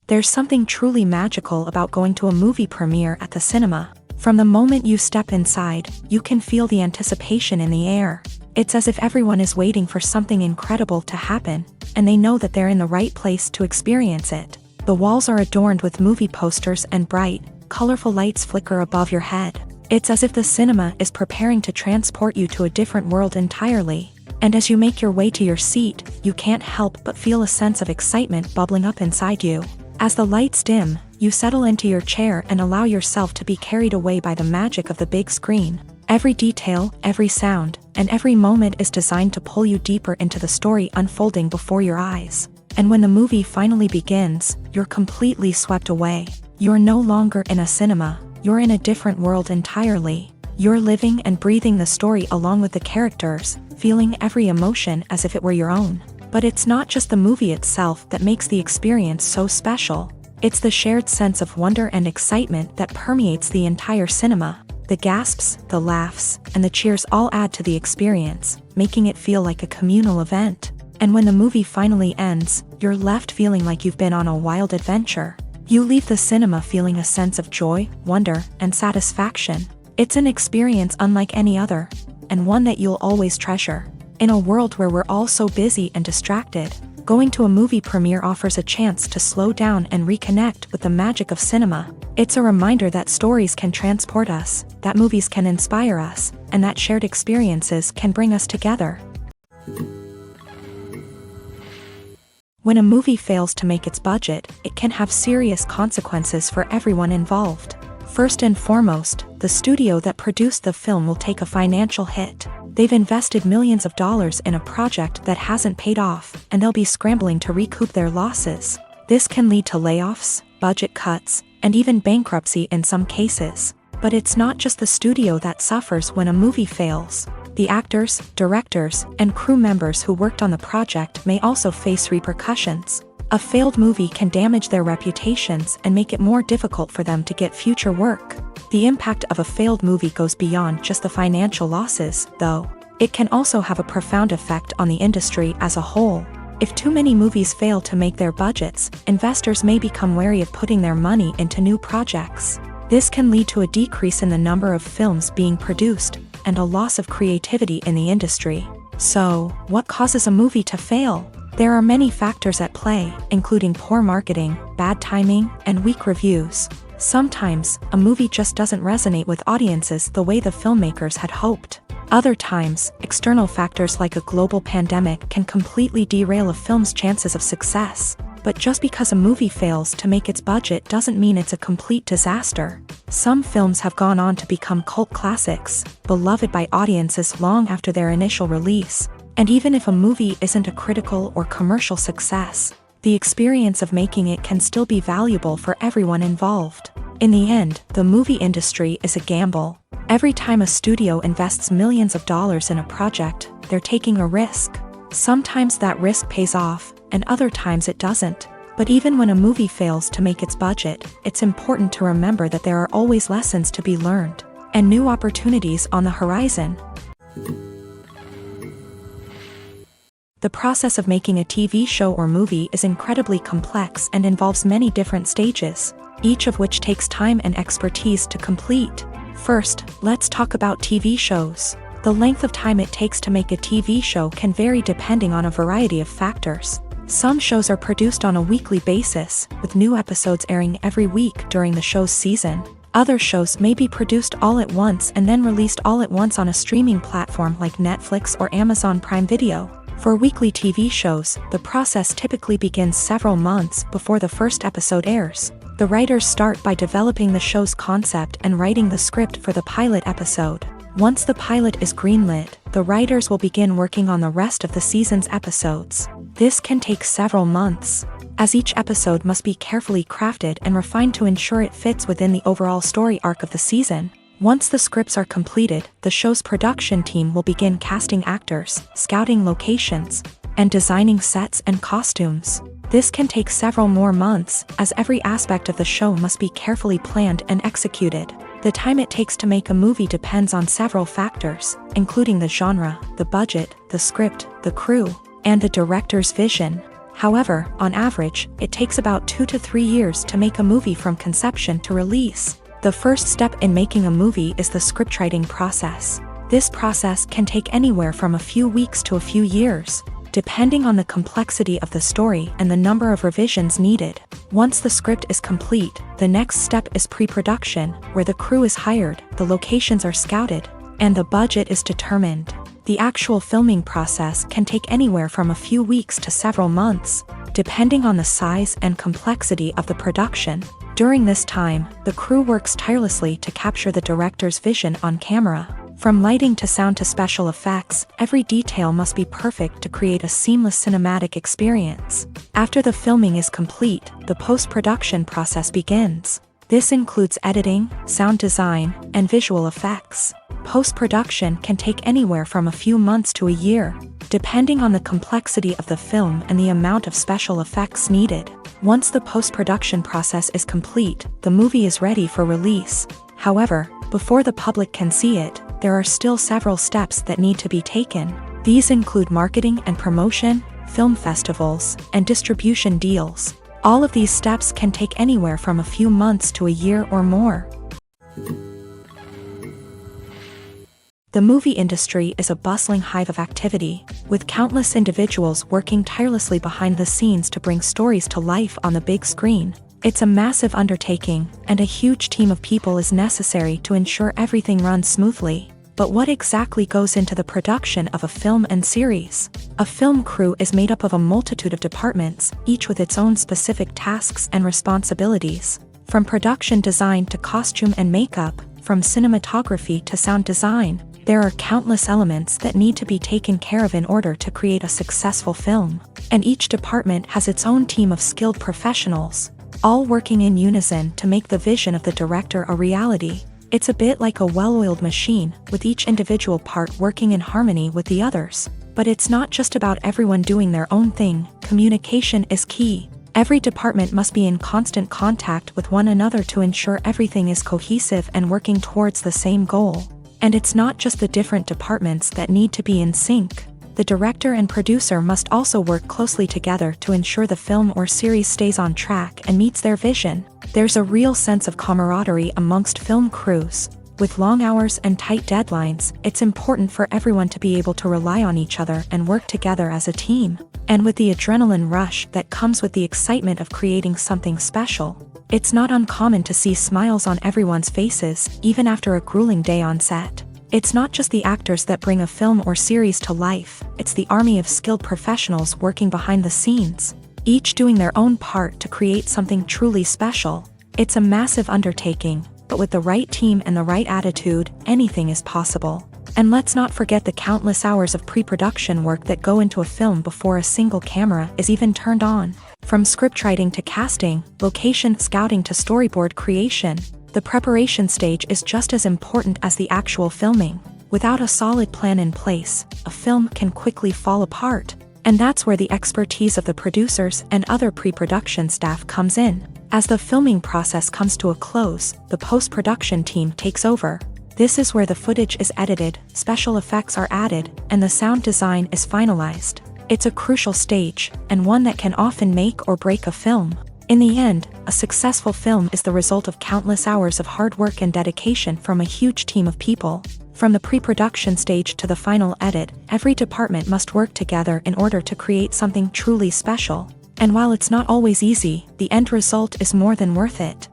There's something truly magical about going to a movie premiere at the cinema. From the moment you step inside, you can feel the anticipation in the air. It's as if everyone is waiting for something incredible to happen, and they know that they're in the right place to experience it. The walls are adorned with movie posters and bright, colorful lights flicker above your head. It's as if the cinema is preparing to transport you to a different world entirely. And as you make your way to your seat, you can't help but feel a sense of excitement bubbling up inside you. As the lights dim, you settle into your chair and allow yourself to be carried away by the magic of the big screen. Every detail, every sound, and every moment is designed to pull you deeper into the story unfolding before your eyes. And when the movie finally begins, you're completely swept away. You're no longer in a cinema, you're in a different world entirely. You're living and breathing the story along with the characters, feeling every emotion as if it were your own. But it's not just the movie itself that makes the experience so special. It's the shared sense of wonder and excitement that permeates the entire cinema. The gasps, the laughs, and the cheers all add to the experience, making it feel like a communal event. And when the movie finally ends, you're left feeling like you've been on a wild adventure. You leave the cinema feeling a sense of joy, wonder, and satisfaction. It's an experience unlike any other, and one that you'll always treasure. In a world where we're all so busy and distracted, going to a movie premiere offers a chance to slow down and reconnect with the magic of cinema. It's a reminder that stories can transport us, that movies can inspire us, and that shared experiences can bring us together. When a movie fails to make its budget, it can have serious consequences for everyone involved. First and foremost, the studio that produced the film will take a financial hit. They've invested millions of dollars in a project that hasn't paid off, and they'll be scrambling to recoup their losses. This can lead to layoffs, budget cuts, and even bankruptcy in some cases. But it's not just the studio that suffers when a movie fails. The actors, directors, and crew members who worked on the project may also face repercussions. A failed movie can damage their reputations and make it more difficult for them to get future work. The impact of a failed movie goes beyond just the financial losses, though. It can also have a profound effect on the industry as a whole. If too many movies fail to make their budgets, investors may become wary of putting their money into new projects. This can lead to a decrease in the number of films being produced, and a loss of creativity in the industry. So, what causes a movie to fail? There are many factors at play, including poor marketing, bad timing, and weak reviews. Sometimes, a movie just doesn't resonate with audiences the way the filmmakers had hoped. Other times, external factors like a global pandemic can completely derail a film's chances of success. But just because a movie fails to make its budget doesn't mean it's a complete disaster. Some films have gone on to become cult classics, beloved by audiences long after their initial release. And even if a movie isn't a critical or commercial success, the experience of making it can still be valuable for everyone involved. In the end, the movie industry is a gamble. Every time a studio invests millions of dollars in a project, they're taking a risk. Sometimes that risk pays off, and other times it doesn't. But even when a movie fails to make its budget, it's important to remember that there are always lessons to be learned, and new opportunities on the horizon. The process of making a TV show or movie is incredibly complex and involves many different stages, each of which takes time and expertise to complete. First, let's talk about TV shows. The length of time it takes to make a TV show can vary depending on a variety of factors. Some shows are produced on a weekly basis, with new episodes airing every week during the show's season. Other shows may be produced all at once and then released all at once on a streaming platform like Netflix or Amazon Prime Video. For weekly TV shows, the process typically begins several months before the first episode airs. The writers start by developing the show's concept and writing the script for the pilot episode. Once the pilot is greenlit, the writers will begin working on the rest of the season's episodes. This can take several months, as each episode must be carefully crafted and refined to ensure it fits within the overall story arc of the season. Once the scripts are completed, the show's production team will begin casting actors, scouting locations, and designing sets and costumes. This can take several more months, as every aspect of the show must be carefully planned and executed. The time it takes to make a movie depends on several factors, including the genre, the budget, the script, the crew, and the director's vision. However, on average, it takes about 2 to 3 years to make a movie from conception to release. The first step in making a movie is the scriptwriting process. This process can take anywhere from a few weeks to a few years, depending on the complexity of the story and the number of revisions needed. Once the script is complete, the next step is pre-production, where the crew is hired, the locations are scouted, and the budget is determined. The actual filming process can take anywhere from a few weeks to several months, depending on the size and complexity of the production. During this time, the crew works tirelessly to capture the director's vision on camera. From lighting to sound to special effects, every detail must be perfect to create a seamless cinematic experience. After the filming is complete, the post-production process begins. This includes editing, sound design, and visual effects. Post-production can take anywhere from a few months to a year, depending on the complexity of the film and the amount of special effects needed. Once the post-production process is complete, the movie is ready for release. However, before the public can see it, there are still several steps that need to be taken. These include marketing and promotion, film festivals, and distribution deals. All of these steps can take anywhere from a few months to a year or more. The movie industry is a bustling hive of activity, with countless individuals working tirelessly behind the scenes to bring stories to life on the big screen. It's a massive undertaking, and a huge team of people is necessary to ensure everything runs smoothly. But what exactly goes into the production of a film and series? A film crew is made up of a multitude of departments, each with its own specific tasks and responsibilities. From production design to costume and makeup, from cinematography to sound design, there are countless elements that need to be taken care of in order to create a successful film. And each department has its own team of skilled professionals, all working in unison to make the vision of the director a reality. It's a bit like a well-oiled machine, with each individual part working in harmony with the others. But it's not just about everyone doing their own thing. Communication is key. Every department must be in constant contact with one another to ensure everything is cohesive and working towards the same goal. And it's not just the different departments that need to be in sync. The director and producer must also work closely together to ensure the film or series stays on track and meets their vision. There's a real sense of camaraderie amongst film crews. With long hours and tight deadlines, it's important for everyone to be able to rely on each other and work together as a team. And with the adrenaline rush that comes with the excitement of creating something special, it's not uncommon to see smiles on everyone's faces, even after a grueling day on set. It's not just the actors that bring a film or series to life, it's the army of skilled professionals working behind the scenes, each doing their own part to create something truly special. It's a massive undertaking, but with the right team and the right attitude, anything is possible. And let's not forget the countless hours of pre-production work that go into a film before a single camera is even turned on. From scriptwriting to casting, location scouting to storyboard creation, the preparation stage is just as important as the actual filming. Without a solid plan in place, a film can quickly fall apart. And that's where the expertise of the producers and other pre-production staff comes in. As the filming process comes to a close, the post-production team takes over. This is where the footage is edited, special effects are added, and the sound design is finalized. It's a crucial stage, and one that can often make or break a film. In the end, a successful film is the result of countless hours of hard work and dedication from a huge team of people. From the pre-production stage to the final edit, every department must work together in order to create something truly special. And while it's not always easy, the end result is more than worth it.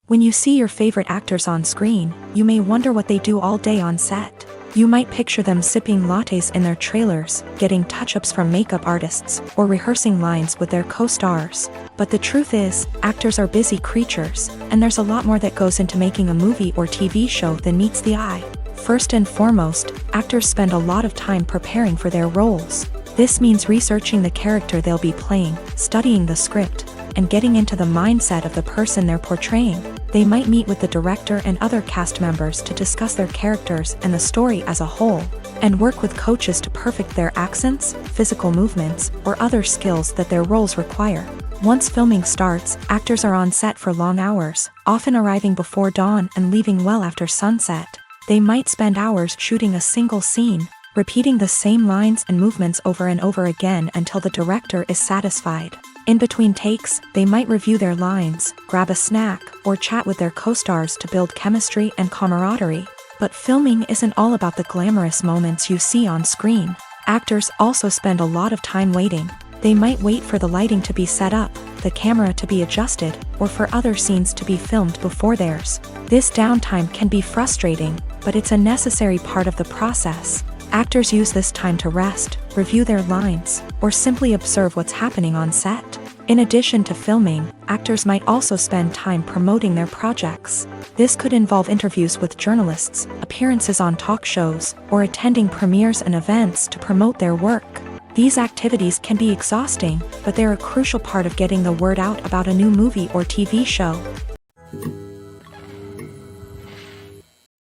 When you see your favorite actors on screen, you may wonder what they do all day on set. You might picture them sipping lattes in their trailers, getting touch-ups from makeup artists, or rehearsing lines with their co-stars. But the truth is, actors are busy creatures, and there's a lot more that goes into making a movie or TV show than meets the eye. First and foremost, actors spend a lot of time preparing for their roles. This means researching the character they'll be playing, studying the script, and getting into the mindset of the person they're portraying. They might meet with the director and other cast members to discuss their characters and the story as a whole, and work with coaches to perfect their accents, physical movements, or other skills that their roles require. Once filming starts, actors are on set for long hours, often arriving before dawn and leaving well after sunset. They might spend hours shooting a single scene, repeating the same lines and movements over and over again until the director is satisfied. In between takes, they might review their lines, grab a snack, or chat with their co-stars to build chemistry and camaraderie. But filming isn't all about the glamorous moments you see on screen. Actors also spend a lot of time waiting. They might wait for the lighting to be set up, the camera to be adjusted, or for other scenes to be filmed before theirs. This downtime can be frustrating, but it's a necessary part of the process. Actors use this time to rest, review their lines, or simply observe what's happening on set. In addition to filming, actors might also spend time promoting their projects. This could involve interviews with journalists, appearances on talk shows, or attending premieres and events to promote their work. These activities can be exhausting, but they're a crucial part of getting the word out about a new movie or TV show.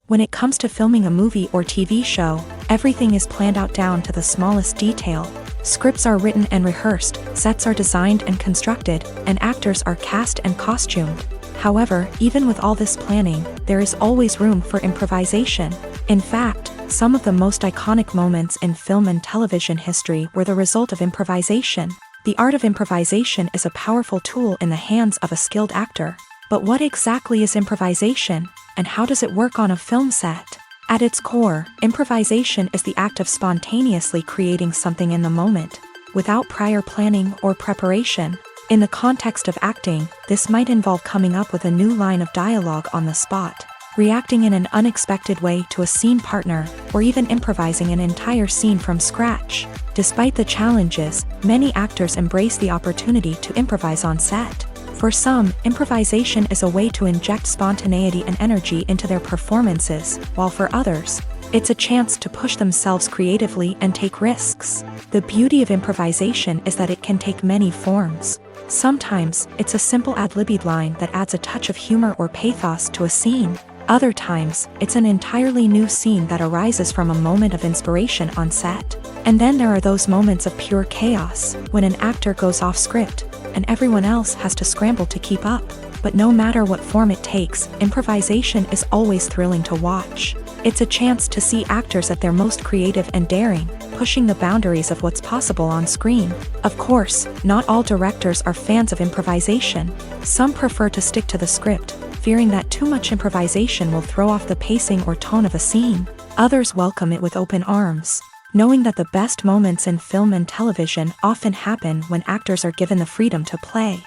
When it comes to filming a movie or TV show, everything is planned out down to the smallest detail. Scripts are written and rehearsed, sets are designed and constructed, and actors are cast and costumed. However, even with all this planning, there is always room for improvisation. In fact, some of the most iconic moments in film and television history were the result of improvisation. The art of improvisation is a powerful tool in the hands of a skilled actor. But what exactly is improvisation, and how does it work on a film set? At its core, improvisation is the act of spontaneously creating something in the moment, without prior planning or preparation. In the context of acting, this might involve coming up with a new line of dialogue on the spot, reacting in an unexpected way to a scene partner, or even improvising an entire scene from scratch. Despite the challenges, many actors embrace the opportunity to improvise on set. For some, improvisation is a way to inject spontaneity and energy into their performances, while for others, it's a chance to push themselves creatively and take risks. The beauty of improvisation is that it can take many forms. Sometimes, it's a simple ad-libbed line that adds a touch of humor or pathos to a scene. Other times, it's an entirely new scene that arises from a moment of inspiration on set. And then there are those moments of pure chaos, when an actor goes off script, and everyone else has to scramble to keep up. But no matter what form it takes, improvisation is always thrilling to watch. It's a chance to see actors at their most creative and daring, pushing the boundaries of what's possible on screen. Of course, not all directors are fans of improvisation. Some prefer to stick to the script, fearing that too much improvisation will throw off the pacing or tone of a scene. Others welcome it with open arms, knowing that the best moments in film and television often happen when actors are given the freedom to play.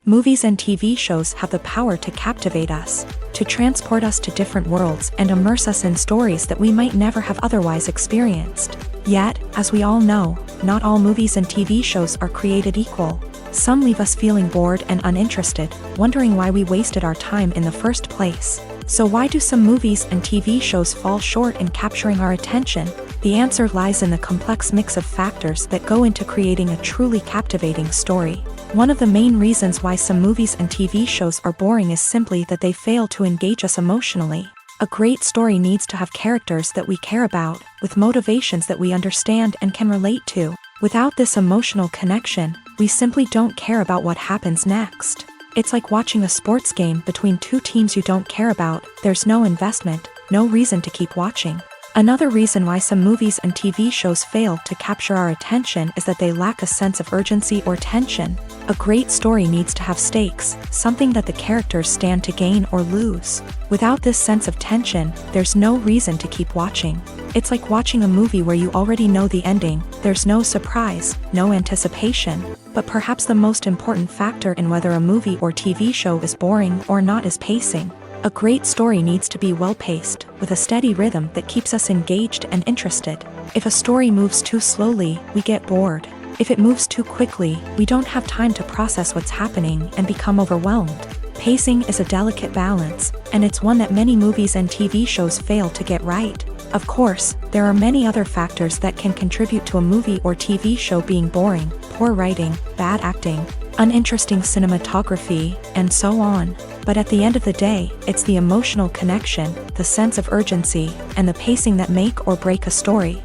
Movies and TV shows have the power to captivate us, to transport us to different worlds and immerse us in stories that we might never have otherwise experienced. Yet, as we all know, not all movies and TV shows are created equal. Some leave us feeling bored and uninterested, wondering why we wasted our time in the first place. So why do some movies and TV shows fall short in capturing our attention? The answer lies in the complex mix of factors that go into creating a truly captivating story. One of the main reasons why some movies and TV shows are boring is simply that they fail to engage us emotionally. A great story needs to have characters that we care about, with motivations that we understand and can relate to. Without this emotional connection, we simply don't care about what happens next. It's like watching a sports game between two teams you don't care about. There's no investment, no reason to keep watching. Another reason why some movies and TV shows fail to capture our attention is that they lack a sense of urgency or tension. A great story needs to have stakes, something that the characters stand to gain or lose. Without this sense of tension, there's no reason to keep watching. It's like watching a movie where you already know the ending. There's no surprise, no anticipation. But perhaps the most important factor in whether a movie or TV show is boring or not is pacing. A great story needs to be well-paced, with a steady rhythm that keeps us engaged and interested. If a story moves too slowly, we get bored. If it moves too quickly, we don't have time to process what's happening and become overwhelmed. Pacing is a delicate balance, and it's one that many movies and TV shows fail to get right. Of course, there are many other factors that can contribute to a movie or TV show being boring: poor writing, bad acting, uninteresting cinematography, and so on. But at the end of the day, it's the emotional connection, the sense of urgency, and the pacing that make or break a story.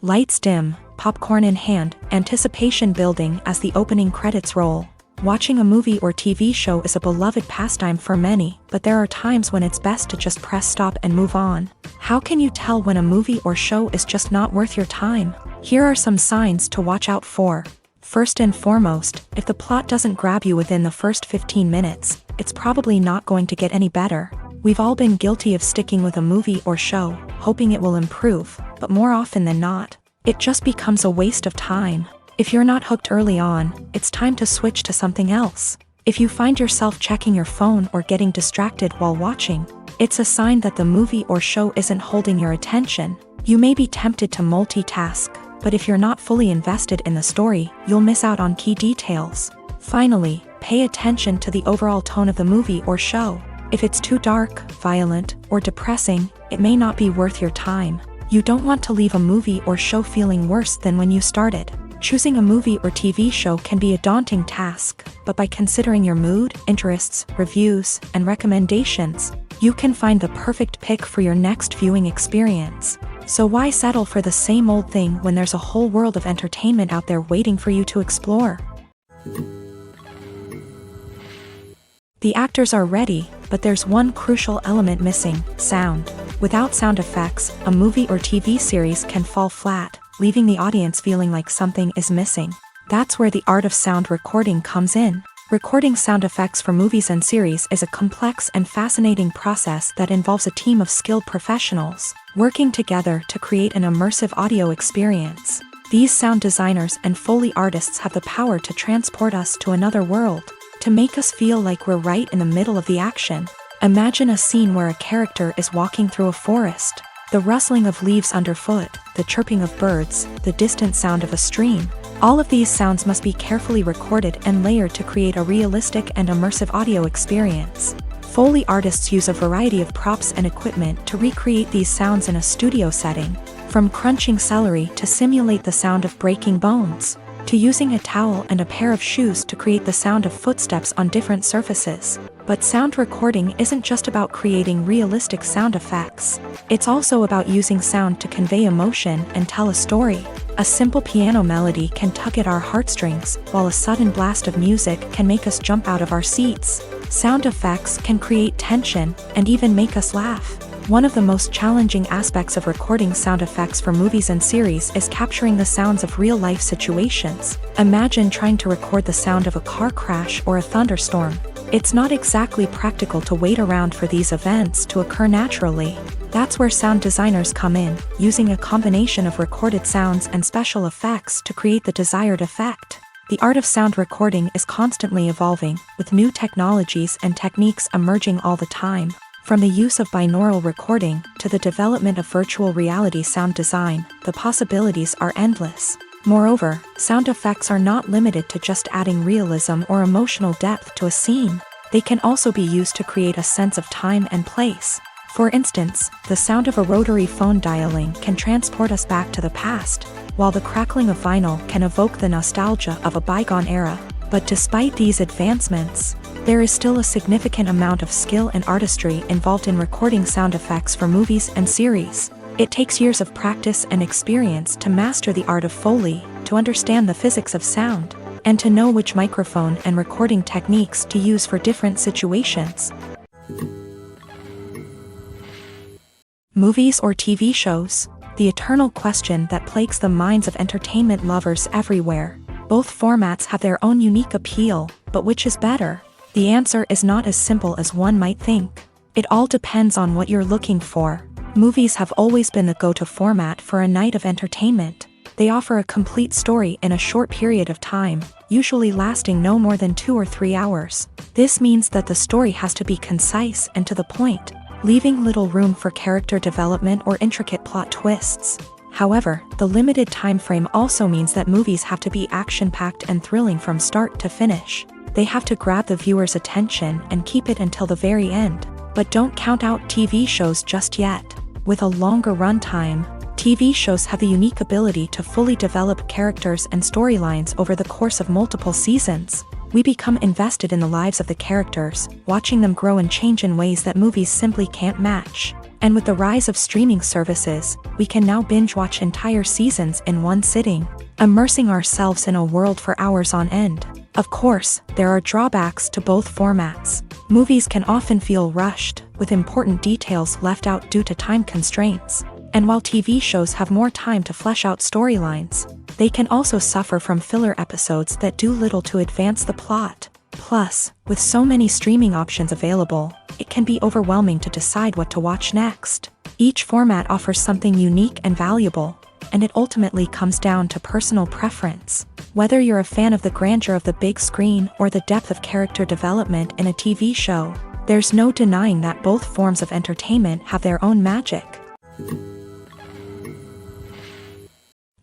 Lights dim, popcorn in hand, anticipation building as the opening credits roll. Watching a movie or TV show is a beloved pastime for many, but there are times when it's best to just press stop and move on. How can you tell when a movie or show is just not worth your time? Here are some signs to watch out for. First and foremost, if the plot doesn't grab you within the first 15 minutes, it's probably not going to get any better. We've all been guilty of sticking with a movie or show, hoping it will improve, but more often than not, it just becomes a waste of time. If you're not hooked early on, it's time to switch to something else. If you find yourself checking your phone or getting distracted while watching, it's a sign that the movie or show isn't holding your attention. You may be tempted to multitask, but if you're not fully invested in the story, you'll miss out on key details. Finally, pay attention to the overall tone of the movie or show. If it's too dark, violent, or depressing, it may not be worth your time. You don't want to leave a movie or show feeling worse than when you started. Choosing a movie or TV show can be a daunting task, but by considering your mood, interests, reviews, and recommendations, you can find the perfect pick for your next viewing experience. So why settle for the same old thing when there's a whole world of entertainment out there waiting for you to explore? The actors are ready, but there's one crucial element missing: sound. Without sound effects, a movie or TV series can fall flat, leaving the audience feeling like something is missing. That's where the art of sound recording comes in. Recording sound effects for movies and series is a complex and fascinating process that involves a team of skilled professionals working together to create an immersive audio experience. These sound designers and Foley artists have the power to transport us to another world, to make us feel like we're right in the middle of the action. Imagine a scene where a character is walking through a forest. The rustling of leaves underfoot, the chirping of birds, the distant sound of a stream. All of these sounds must be carefully recorded and layered to create a realistic and immersive audio experience. Foley artists use a variety of props and equipment to recreate these sounds in a studio setting, from crunching celery to simulate the sound of breaking bones, to using a towel and a pair of shoes to create the sound of footsteps on different surfaces. But sound recording isn't just about creating realistic sound effects. It's also about using sound to convey emotion and tell a story. A simple piano melody can tug at our heartstrings, while a sudden blast of music can make us jump out of our seats. Sound effects can create tension and even make us laugh. One of the most challenging aspects of recording sound effects for movies and series is capturing the sounds of real-life situations. Imagine trying to record the sound of a car crash or a thunderstorm. It's not exactly practical to wait around for these events to occur naturally. That's where sound designers come in, using a combination of recorded sounds and special effects to create the desired effect. The art of sound recording is constantly evolving, with new technologies and techniques emerging all the time. From the use of binaural recording to the development of virtual reality sound design, the possibilities are endless. Moreover, sound effects are not limited to just adding realism or emotional depth to a scene. They can also be used to create a sense of time and place. For instance, the sound of a rotary phone dialing can transport us back to the past, while the crackling of vinyl can evoke the nostalgia of a bygone era. But despite these advancements, there is still a significant amount of skill and artistry involved in recording sound effects for movies and series. It takes years of practice and experience to master the art of Foley, to understand the physics of sound, and to know which microphone and recording techniques to use for different situations. Movies or TV shows? The eternal question that plagues the minds of entertainment lovers everywhere. Both formats have their own unique appeal, but which is better? The answer is not as simple as one might think. It all depends on what you're looking for. Movies have always been the go-to format for a night of entertainment. They offer a complete story in a short period of time, usually lasting no more than 2 or 3 hours. This means that the story has to be concise and to the point, leaving little room for character development or intricate plot twists. However, the limited time frame also means that movies have to be action-packed and thrilling from start to finish. They have to grab the viewer's attention and keep it until the very end. But don't count out TV shows just yet. With a longer runtime, TV shows have the unique ability to fully develop characters and storylines over the course of multiple seasons. We become invested in the lives of the characters, watching them grow and change in ways that movies simply can't match. And with the rise of streaming services, we can now binge-watch entire seasons in one sitting, immersing ourselves in a world for hours on end. Of course, there are drawbacks to both formats. Movies can often feel rushed, with important details left out due to time constraints. And while TV shows have more time to flesh out storylines, they can also suffer from filler episodes that do little to advance the plot. Plus, with so many streaming options available, it can be overwhelming to decide what to watch next. Each format offers something unique and valuable, and it ultimately comes down to personal preference. Whether you're a fan of the grandeur of the big screen or the depth of character development in a TV show, there's no denying that both forms of entertainment have their own magic.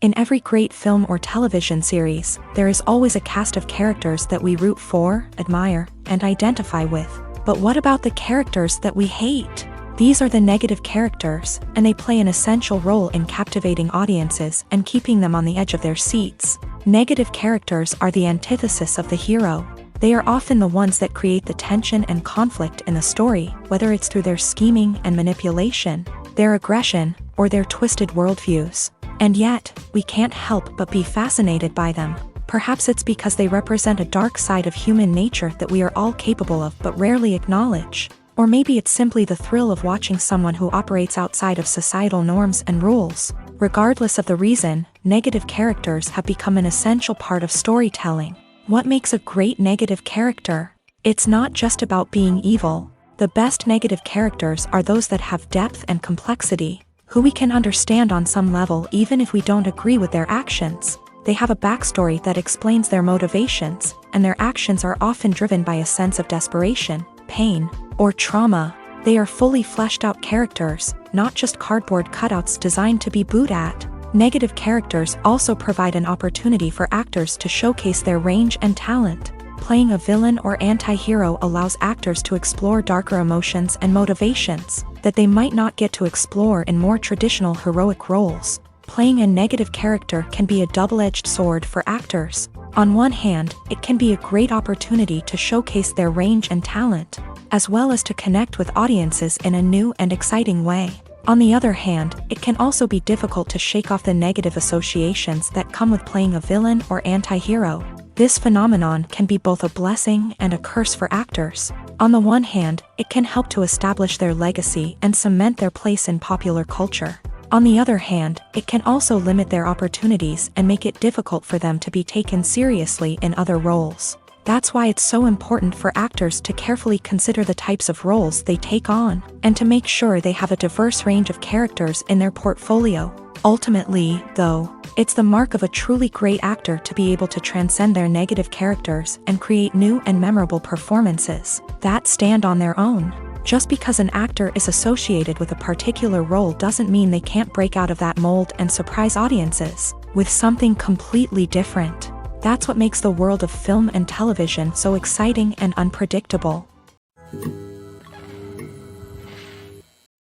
In every great film or television series, there is always a cast of characters that we root for, admire, and identify with. But what about the characters that we hate? These are the negative characters, and they play an essential role in captivating audiences and keeping them on the edge of their seats. Negative characters are the antithesis of the hero. They are often the ones that create the tension and conflict in the story, whether it's through their scheming and manipulation, their aggression, or their twisted worldviews. And yet, we can't help but be fascinated by them. Perhaps it's because they represent a dark side of human nature that we are all capable of but rarely acknowledge. Or maybe it's simply the thrill of watching someone who operates outside of societal norms and rules. Regardless of the reason, negative characters have become an essential part of storytelling. What makes a great negative character? It's not just about being evil. The best negative characters are those that have depth and complexity, who we can understand on some level even if we don't agree with their actions. They have a backstory that explains their motivations, and their actions are often driven by a sense of desperation, pain, or trauma. They are fully fleshed out characters, not just cardboard cutouts designed to be booed at. Negative characters also provide an opportunity for actors to showcase their range and talent. Playing a villain or anti-hero allows actors to explore darker emotions and motivations that they might not get to explore in more traditional heroic roles. Playing a negative character can be a double-edged sword for actors. On one hand, it can be a great opportunity to showcase their range and talent, as well as to connect with audiences in a new and exciting way. On the other hand, it can also be difficult to shake off the negative associations that come with playing a villain or anti-hero. This phenomenon can be both a blessing and a curse for actors. On the one hand, it can help to establish their legacy and cement their place in popular culture. On the other hand, it can also limit their opportunities and make it difficult for them to be taken seriously in other roles. That's why it's so important for actors to carefully consider the types of roles they take on, and to make sure they have a diverse range of characters in their portfolio. Ultimately, though, it's the mark of a truly great actor to be able to transcend their negative characters and create new and memorable performances that stand on their own. Just because an actor is associated with a particular role doesn't mean they can't break out of that mold and surprise audiences with something completely different. That's what makes the world of film and television so exciting and unpredictable.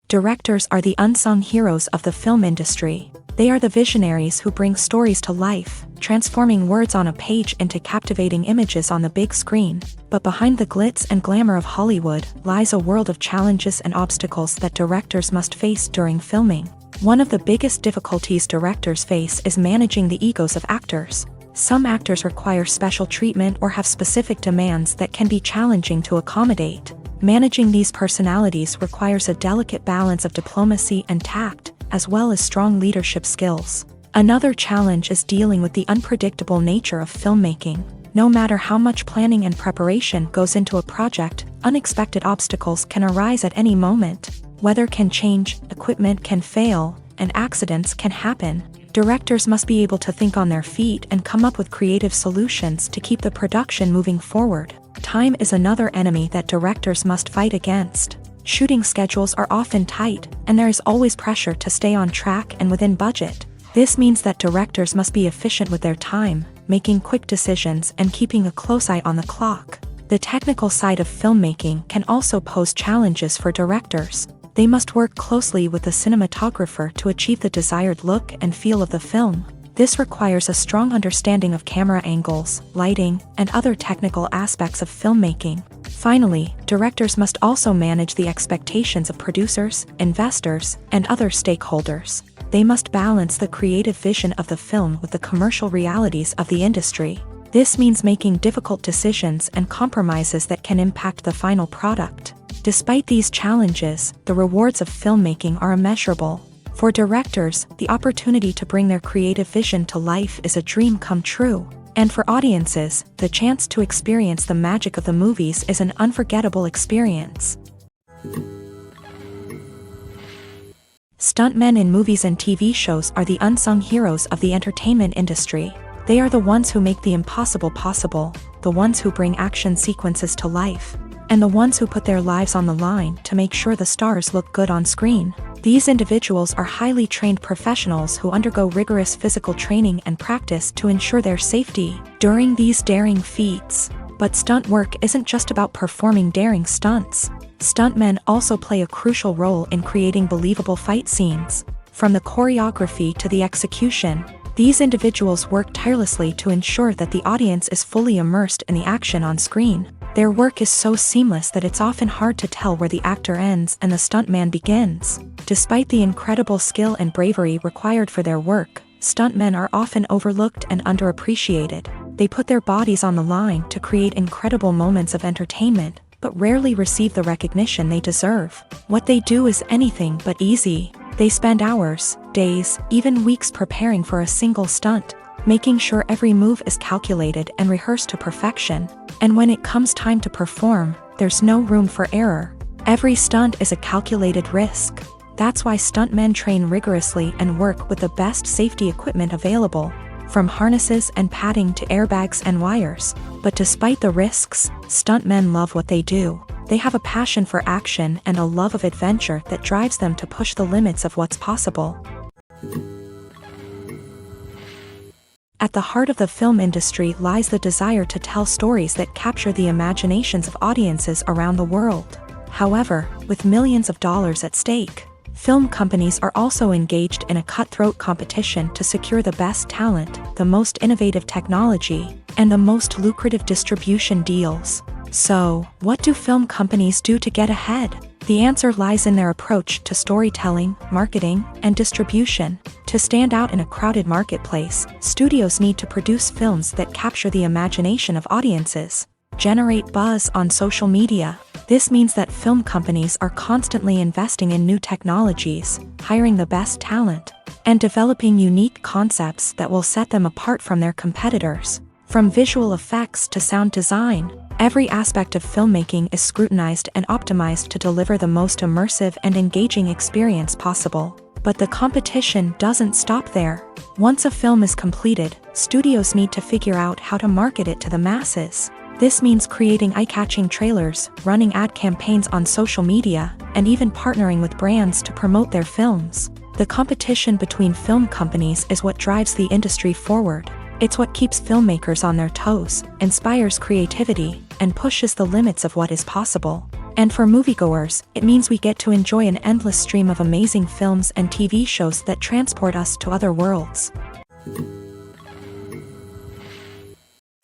Directors are the unsung heroes of the film industry. They are the visionaries who bring stories to life, transforming words on a page into captivating images on the big screen. But behind the glitz and glamour of Hollywood lies a world of challenges and obstacles that directors must face during filming. One of the biggest difficulties directors face is managing the egos of actors. Some actors require special treatment or have specific demands that can be challenging to accommodate. Managing these personalities requires a delicate balance of diplomacy and tact, as well as strong leadership skills. Another challenge is dealing with the unpredictable nature of filmmaking. No matter how much planning and preparation goes into a project, unexpected obstacles can arise at any moment. Weather can change, equipment can fail, and accidents can happen. Directors must be able to think on their feet and come up with creative solutions to keep the production moving forward. Time is another enemy that directors must fight against. Shooting schedules are often tight, and there is always pressure to stay on track and within budget. This means that directors must be efficient with their time, making quick decisions and keeping a close eye on the clock. The technical side of filmmaking can also pose challenges for directors. They must work closely with the cinematographer to achieve the desired look and feel of the film. This requires a strong understanding of camera angles, lighting, and other technical aspects of filmmaking. Finally, directors must also manage the expectations of producers, investors, and other stakeholders. They must balance the creative vision of the film with the commercial realities of the industry. This means making difficult decisions and compromises that can impact the final product. Despite these challenges, the rewards of filmmaking are immeasurable. For directors, the opportunity to bring their creative vision to life is a dream come true. And for audiences, the chance to experience the magic of the movies is an unforgettable experience. Stuntmen in movies and TV shows are the unsung heroes of the entertainment industry. They are the ones who make the impossible possible, the ones who bring action sequences to life, and the ones who put their lives on the line to make sure the stars look good on screen. These individuals are highly trained professionals who undergo rigorous physical training and practice to ensure their safety during these daring feats. But stunt work isn't just about performing daring stunts. Stuntmen also play a crucial role in creating believable fight scenes. From the choreography to the execution, these individuals work tirelessly to ensure that the audience is fully immersed in the action on screen. Their work is so seamless that it's often hard to tell where the actor ends and the stuntman begins. Despite the incredible skill and bravery required for their work, stuntmen are often overlooked and underappreciated. They put their bodies on the line to create incredible moments of entertainment, but rarely receive the recognition they deserve. What they do is anything but easy. They spend hours, days, even weeks preparing for a single stunt, making sure every move is calculated and rehearsed to perfection. And when it comes time to perform, there's no room for error. Every stunt is a calculated risk. That's why stuntmen train rigorously and work with the best safety equipment available, from harnesses and padding to airbags and wires. But despite the risks, stuntmen love what they do. They have a passion for action and a love of adventure that drives them to push the limits of what's possible. At the heart of the film industry lies the desire to tell stories that capture the imaginations of audiences around the world. However, with millions of dollars at stake, film companies are also engaged in a cutthroat competition to secure the best talent, the most innovative technology, and the most lucrative distribution deals. So, what do film companies do to get ahead? The answer lies in their approach to storytelling, marketing, and distribution. To stand out in a crowded marketplace, studios need to produce films that capture the imagination of audiences, generate buzz on social media. This means that film companies are constantly investing in new technologies, hiring the best talent, and developing unique concepts that will set them apart from their competitors. From visual effects to sound design, every aspect of filmmaking is scrutinized and optimized to deliver the most immersive and engaging experience possible. But the competition doesn't stop there. Once a film is completed, studios need to figure out how to market it to the masses. This means creating eye-catching trailers, running ad campaigns on social media, and even partnering with brands to promote their films. The competition between film companies is what drives the industry forward. It's what keeps filmmakers on their toes, inspires creativity, and pushes the limits of what is possible. And for moviegoers, it means we get to enjoy an endless stream of amazing films and TV shows that transport us to other worlds.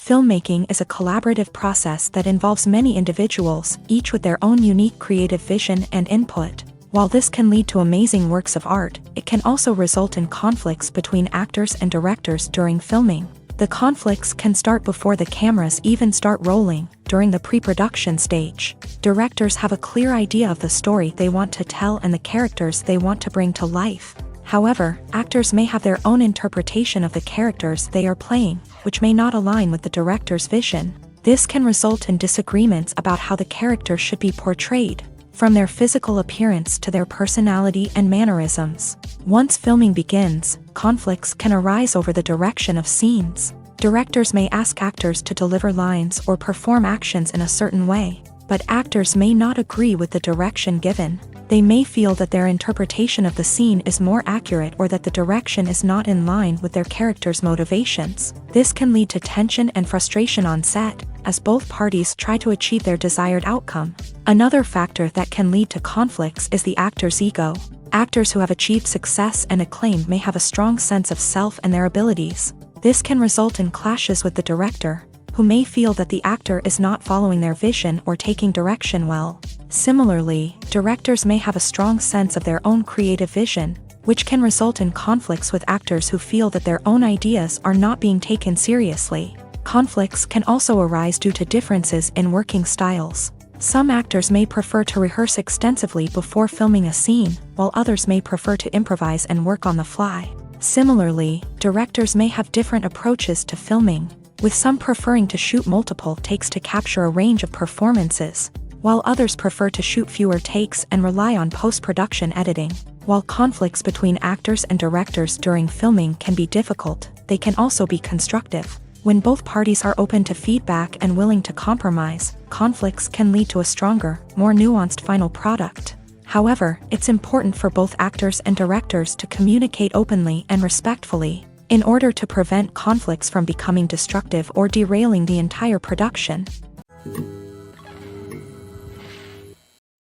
Filmmaking is a collaborative process that involves many individuals, each with their own unique creative vision and input. While this can lead to amazing works of art, it can also result in conflicts between actors and directors during filming. The conflicts can start before the cameras even start rolling, during the pre-production stage. Directors have a clear idea of the story they want to tell and the characters they want to bring to life. However, actors may have their own interpretation of the characters they are playing, which may not align with the director's vision. This can result in disagreements about how the character should be portrayed, from their physical appearance to their personality and mannerisms. Once filming begins, conflicts can arise over the direction of scenes. Directors may ask actors to deliver lines or perform actions in a certain way, but actors may not agree with the direction given. They may feel that their interpretation of the scene is more accurate or that the direction is not in line with their character's motivations. This can lead to tension and frustration on set, as both parties try to achieve their desired outcome. Another factor that can lead to conflicts is the actor's ego. Actors who have achieved success and acclaim may have a strong sense of self and their abilities. This can result in clashes with the director, who may feel that the actor is not following their vision or taking direction well. Similarly, directors may have a strong sense of their own creative vision, which can result in conflicts with actors who feel that their own ideas are not being taken seriously. Conflicts can also arise due to differences in working styles. Some actors may prefer to rehearse extensively before filming a scene, while others may prefer to improvise and work on the fly. Similarly, directors may have different approaches to filming, with some preferring to shoot multiple takes to capture a range of performances, while others prefer to shoot fewer takes and rely on post-production editing. While conflicts between actors and directors during filming can be difficult, they can also be constructive. When both parties are open to feedback and willing to compromise, conflicts can lead to a stronger, more nuanced final product. However, it's important for both actors and directors to communicate openly and respectfully, in order to prevent conflicts from becoming destructive or derailing the entire production.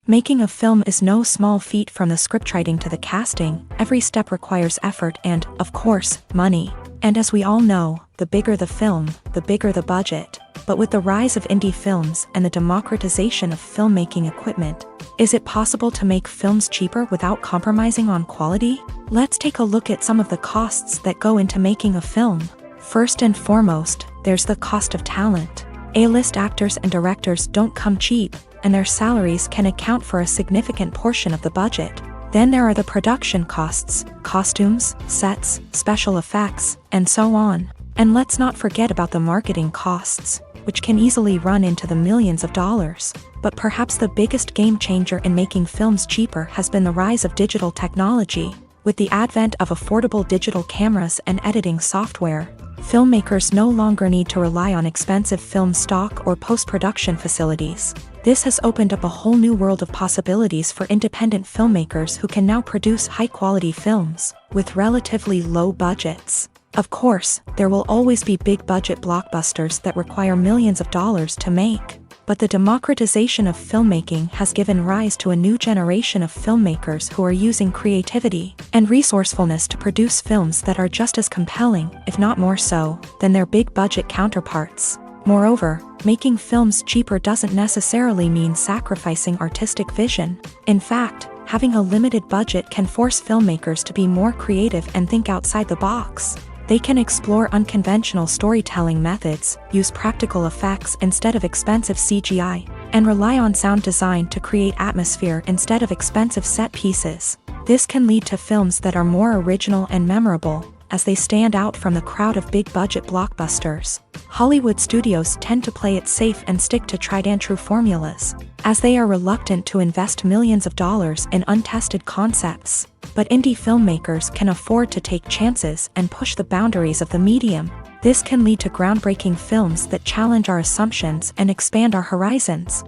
Making a film is no small feat. From the scriptwriting to the casting, every step requires effort and, of course, money. And as we all know, the bigger the film, the bigger the budget. But with the rise of indie films and the democratization of filmmaking equipment, is it possible to make films cheaper without compromising on quality? Let's take a look at some of the costs that go into making a film. First and foremost, there's the cost of talent. A-list actors and directors don't come cheap, and their salaries can account for a significant portion of the budget. Then there are the production costs, costumes, sets, special effects, and so on. And let's not forget about the marketing costs, which can easily run into the millions of dollars. But perhaps the biggest game changer in making films cheaper has been the rise of digital technology. With the advent of affordable digital cameras and editing software, filmmakers no longer need to rely on expensive film stock or post-production facilities. This has opened up a whole new world of possibilities for independent filmmakers who can now produce high-quality films with relatively low budgets. Of course, there will always be big-budget blockbusters that require millions of dollars to make. But the democratization of filmmaking has given rise to a new generation of filmmakers who are using creativity and resourcefulness to produce films that are just as compelling, if not more so, than their big-budget counterparts. Moreover, making films cheaper doesn't necessarily mean sacrificing artistic vision. In fact, having a limited budget can force filmmakers to be more creative and think outside the box. They can explore unconventional storytelling methods, use practical effects instead of expensive CGI, and rely on sound design to create atmosphere instead of expensive set pieces. This can lead to films that are more original and memorable, as they stand out from the crowd of big-budget blockbusters. Hollywood studios tend to play it safe and stick to tried-and-true formulas, as they are reluctant to invest millions of dollars in untested concepts. But indie filmmakers can afford to take chances and push the boundaries of the medium. This can lead to groundbreaking films that challenge our assumptions and expand our horizons.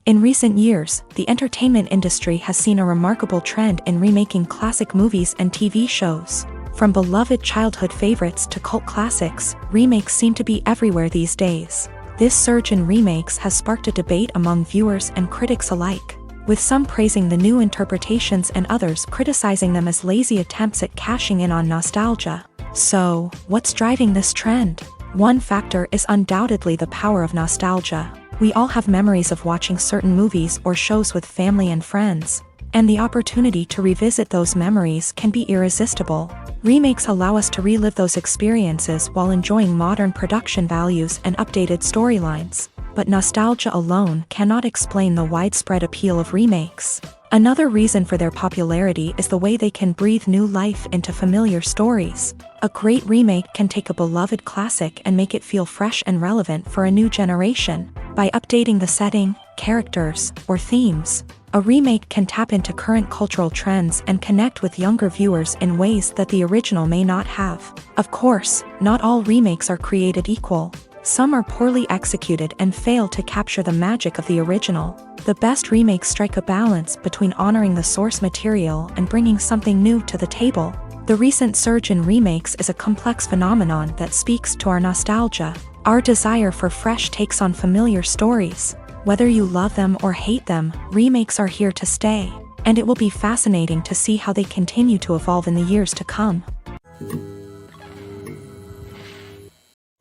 In recent years, the entertainment industry has seen a remarkable trend in remaking classic movies and TV shows. From beloved childhood favorites to cult classics, remakes seem to be everywhere these days. This surge in remakes has sparked a debate among viewers and critics alike, with some praising the new interpretations and others criticizing them as lazy attempts at cashing in on nostalgia. So, what's driving this trend? One factor is undoubtedly the power of nostalgia. We all have memories of watching certain movies or shows with family and friends, and the opportunity to revisit those memories can be irresistible. Remakes allow us to relive those experiences while enjoying modern production values and updated storylines. But nostalgia alone cannot explain the widespread appeal of remakes. Another reason for their popularity is the way they can breathe new life into familiar stories. A great remake can take a beloved classic and make it feel fresh and relevant for a new generation. By updating the setting, characters, or themes, a remake can tap into current cultural trends and connect with younger viewers in ways that the original may not have. Of course, not all remakes are created equal. Some are poorly executed and fail to capture the magic of the original. The best remakes strike a balance between honoring the source material and bringing something new to the table. The recent surge in remakes is a complex phenomenon that speaks to our nostalgia, our desire for fresh takes on familiar stories. Whether you love them or hate them, remakes are here to stay, and it will be fascinating to see how they continue to evolve in the years to come.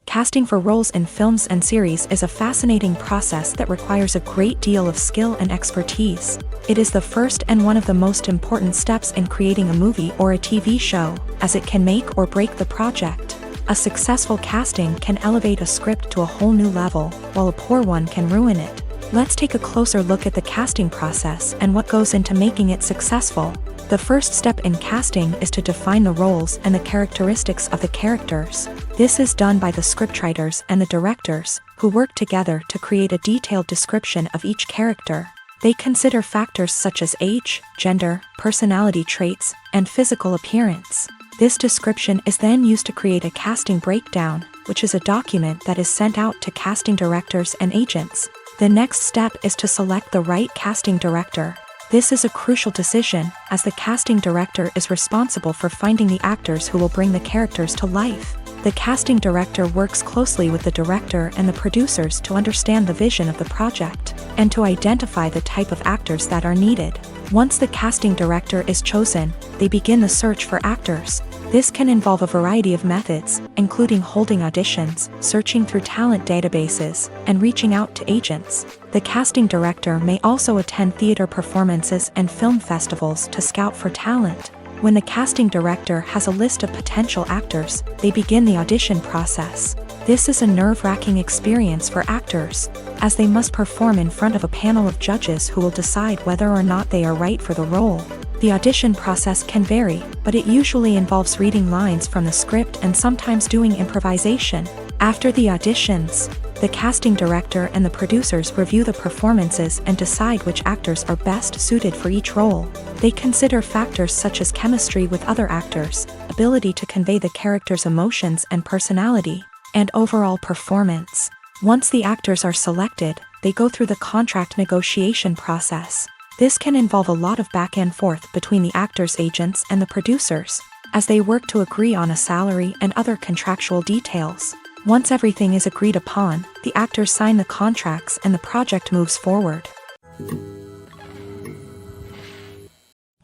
Casting for roles in films and series is a fascinating process that requires a great deal of skill and expertise. It is the first and one of the most important steps in creating a movie or a TV show, as it can make or break the project. A successful casting can elevate a script to a whole new level, while a poor one can ruin it. Let's take a closer look at the casting process and what goes into making it successful. The first step in casting is to define the roles and the characteristics of the characters. This is done by the scriptwriters and the directors, who work together to create a detailed description of each character. They consider factors such as age, gender, personality traits, and physical appearance. This description is then used to create a casting breakdown, which is a document that is sent out to casting directors and agents. The next step is to select the right casting director. This is a crucial decision, as the casting director is responsible for finding the actors who will bring the characters to life. The casting director works closely with the director and the producers to understand the vision of the project, and to identify the type of actors that are needed. Once the casting director is chosen, they begin the search for actors. This can involve a variety of methods, including holding auditions, searching through talent databases, and reaching out to agents. The casting director may also attend theater performances and film festivals to scout for talent. When the casting director has a list of potential actors, they begin the audition process. This is a nerve-wracking experience for actors, as they must perform in front of a panel of judges who will decide whether or not they are right for the role. The audition process can vary, but it usually involves reading lines from the script and sometimes doing improvisation. After the auditions, the casting director and the producers review the performances and decide which actors are best suited for each role. They consider factors such as chemistry with other actors, ability to convey the character's emotions and personality, and overall performance. Once the actors are selected, they go through the contract negotiation process. This can involve a lot of back and forth between the actors' agents and the producers, as they work to agree on a salary and other contractual details. Once everything is agreed upon, the actors sign the contracts and the project moves forward.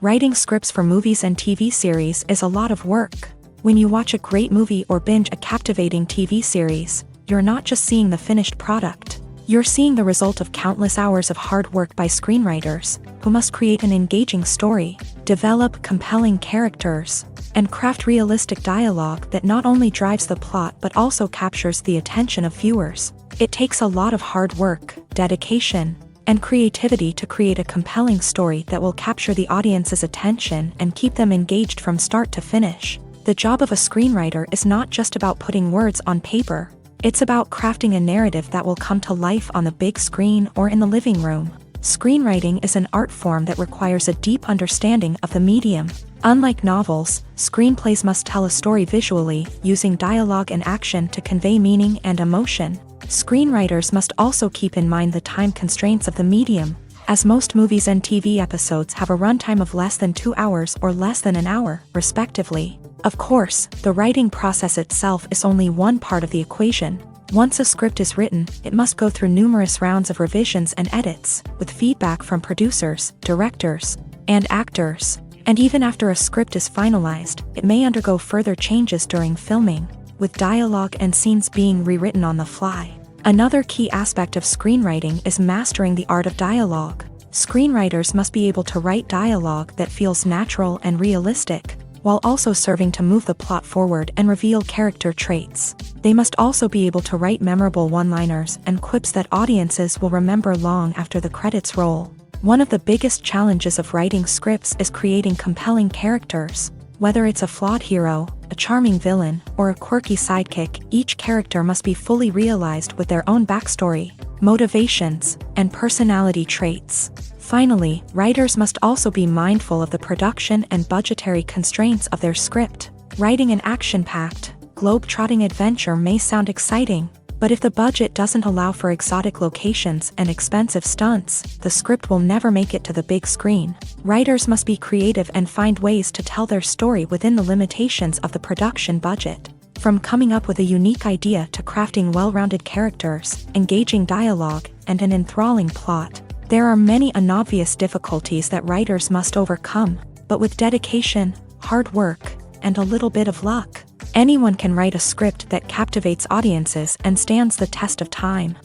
Writing scripts for movies and TV series is a lot of work. When you watch a great movie or binge a captivating TV series, you're not just seeing the finished product. You're seeing the result of countless hours of hard work by screenwriters, who must create an engaging story, develop compelling characters, and craft realistic dialogue that not only drives the plot but also captures the attention of viewers. It takes a lot of hard work, dedication, and creativity to create a compelling story that will capture the audience's attention and keep them engaged from start to finish. The job of a screenwriter is not just about putting words on paper. It's about crafting a narrative that will come to life on the big screen or in the living room. Screenwriting is an art form that requires a deep understanding of the medium. Unlike novels, screenplays must tell a story visually, using dialogue and action to convey meaning and emotion. Screenwriters must also keep in mind the time constraints of the medium, as most movies and TV episodes have a runtime of less than 2 hours or less than an hour, respectively. Of course, the writing process itself is only one part of the equation. Once a script is written, it must go through numerous rounds of revisions and edits, with feedback from producers, directors, and actors. And even after a script is finalized, it may undergo further changes during filming, with dialogue and scenes being rewritten on the fly. Another key aspect of screenwriting is mastering the art of dialogue. Screenwriters must be able to write dialogue that feels natural and realistic, while also serving to move the plot forward and reveal character traits. They must also be able to write memorable one-liners and quips that audiences will remember long after the credits roll. One of the biggest challenges of writing scripts is creating compelling characters. Whether it's a flawed hero, a charming villain, or a quirky sidekick, each character must be fully realized with their own backstory, motivations, and personality traits. Finally, writers must also be mindful of the production and budgetary constraints of their script. Writing an action-packed, globe-trotting adventure may sound exciting, But if the budget doesn't allow for exotic locations and expensive stunts, the script will never make it to the big screen. Writers must be creative and find ways to tell their story within the limitations of the production budget. From coming up with a unique idea to crafting well-rounded characters, engaging dialogue, and an enthralling plot, there are many unobvious difficulties that writers must overcome, but with dedication, hard work, and a little bit of luck, anyone can write a script that captivates audiences and stands the test of time.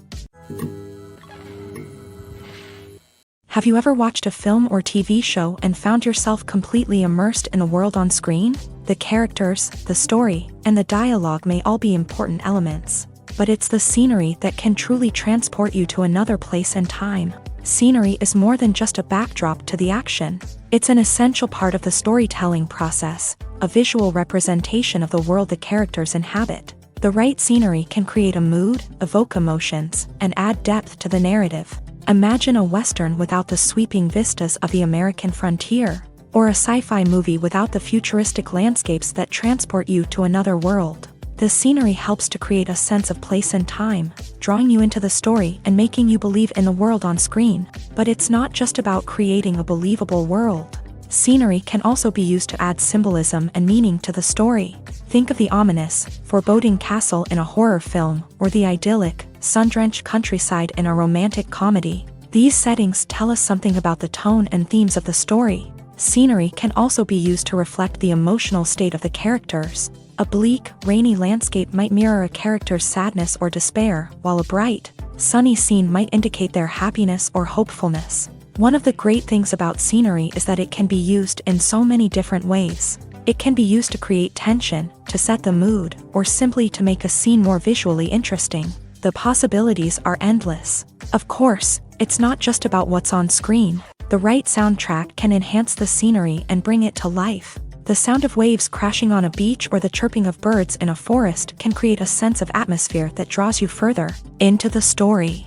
Have you ever watched a film or TV show and found yourself completely immersed in the world on screen? The characters, the story, and the dialogue may all be important elements, but it's the scenery that can truly transport you to another place and time. Scenery is more than just a backdrop to the action. It's an essential part of the storytelling process, a visual representation of the world the characters inhabit. The right scenery can create a mood, evoke emotions, and add depth to the narrative. Imagine a Western without the sweeping vistas of the American frontier, or a sci-fi movie without the futuristic landscapes that transport you to another world. The scenery helps to create a sense of place and time, drawing you into the story and making you believe in the world on screen. But it's not just about creating a believable world. Scenery can also be used to add symbolism and meaning to the story. Think of the ominous, foreboding castle in a horror film, or the idyllic, sun-drenched countryside in a romantic comedy. These settings tell us something about the tone and themes of the story. Scenery can also be used to reflect the emotional state of the characters. A bleak, rainy landscape might mirror a character's sadness or despair, while a bright, sunny scene might indicate their happiness or hopefulness. One of the great things about scenery is that it can be used in so many different ways. It can be used to create tension, to set the mood, or simply to make a scene more visually interesting. The possibilities are endless. Of course, it's not just about what's on screen. The right soundtrack can enhance the scenery and bring it to life. The sound of waves crashing on a beach or the chirping of birds in a forest can create a sense of atmosphere that draws you further into the story.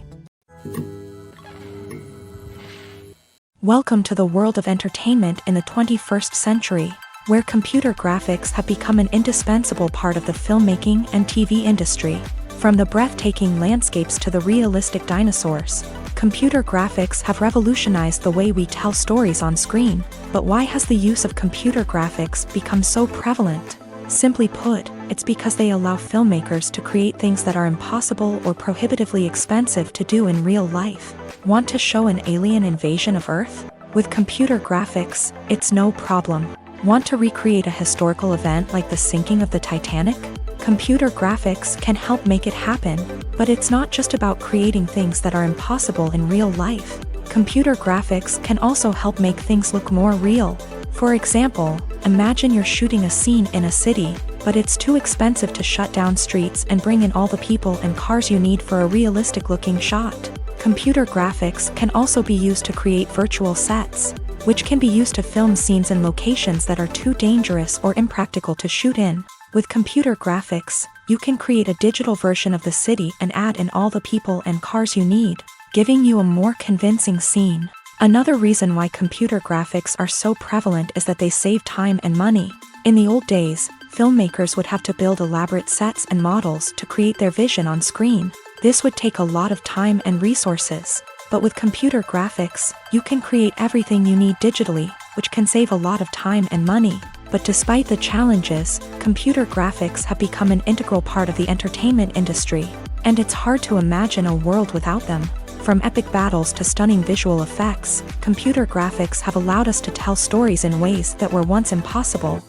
Welcome to the world of entertainment in the 21st century, where computer graphics have become an indispensable part of the filmmaking and TV industry. From the breathtaking landscapes to the realistic dinosaurs, computer graphics have revolutionized the way we tell stories on screen. But why has the use of computer graphics become so prevalent? Simply put, it's because they allow filmmakers to create things that are impossible or prohibitively expensive to do in real life. Want to show an alien invasion of Earth? With computer graphics, it's no problem. Want to recreate a historical event like the sinking of the Titanic? Computer graphics can help make it happen, but it's not just about creating things that are impossible in real life. Computer graphics can also help make things look more real. For example, imagine you're shooting a scene in a city, but it's too expensive to shut down streets and bring in all the people and cars you need for a realistic-looking shot. Computer graphics can also be used to create virtual sets, which can be used to film scenes in locations that are too dangerous or impractical to shoot in. With computer graphics, you can create a digital version of the city and add in all the people and cars you need, giving you a more convincing scene. Another reason why computer graphics are so prevalent is that they save time and money. In the old days, filmmakers would have to build elaborate sets and models to create their vision on screen. This would take a lot of time and resources. But with computer graphics, you can create everything you need digitally, which can save a lot of time and money. But despite the challenges, computer graphics have become an integral part of the entertainment industry, and it's hard to imagine a world without them. From epic battles to stunning visual effects, computer graphics have allowed us to tell stories in ways that were once impossible.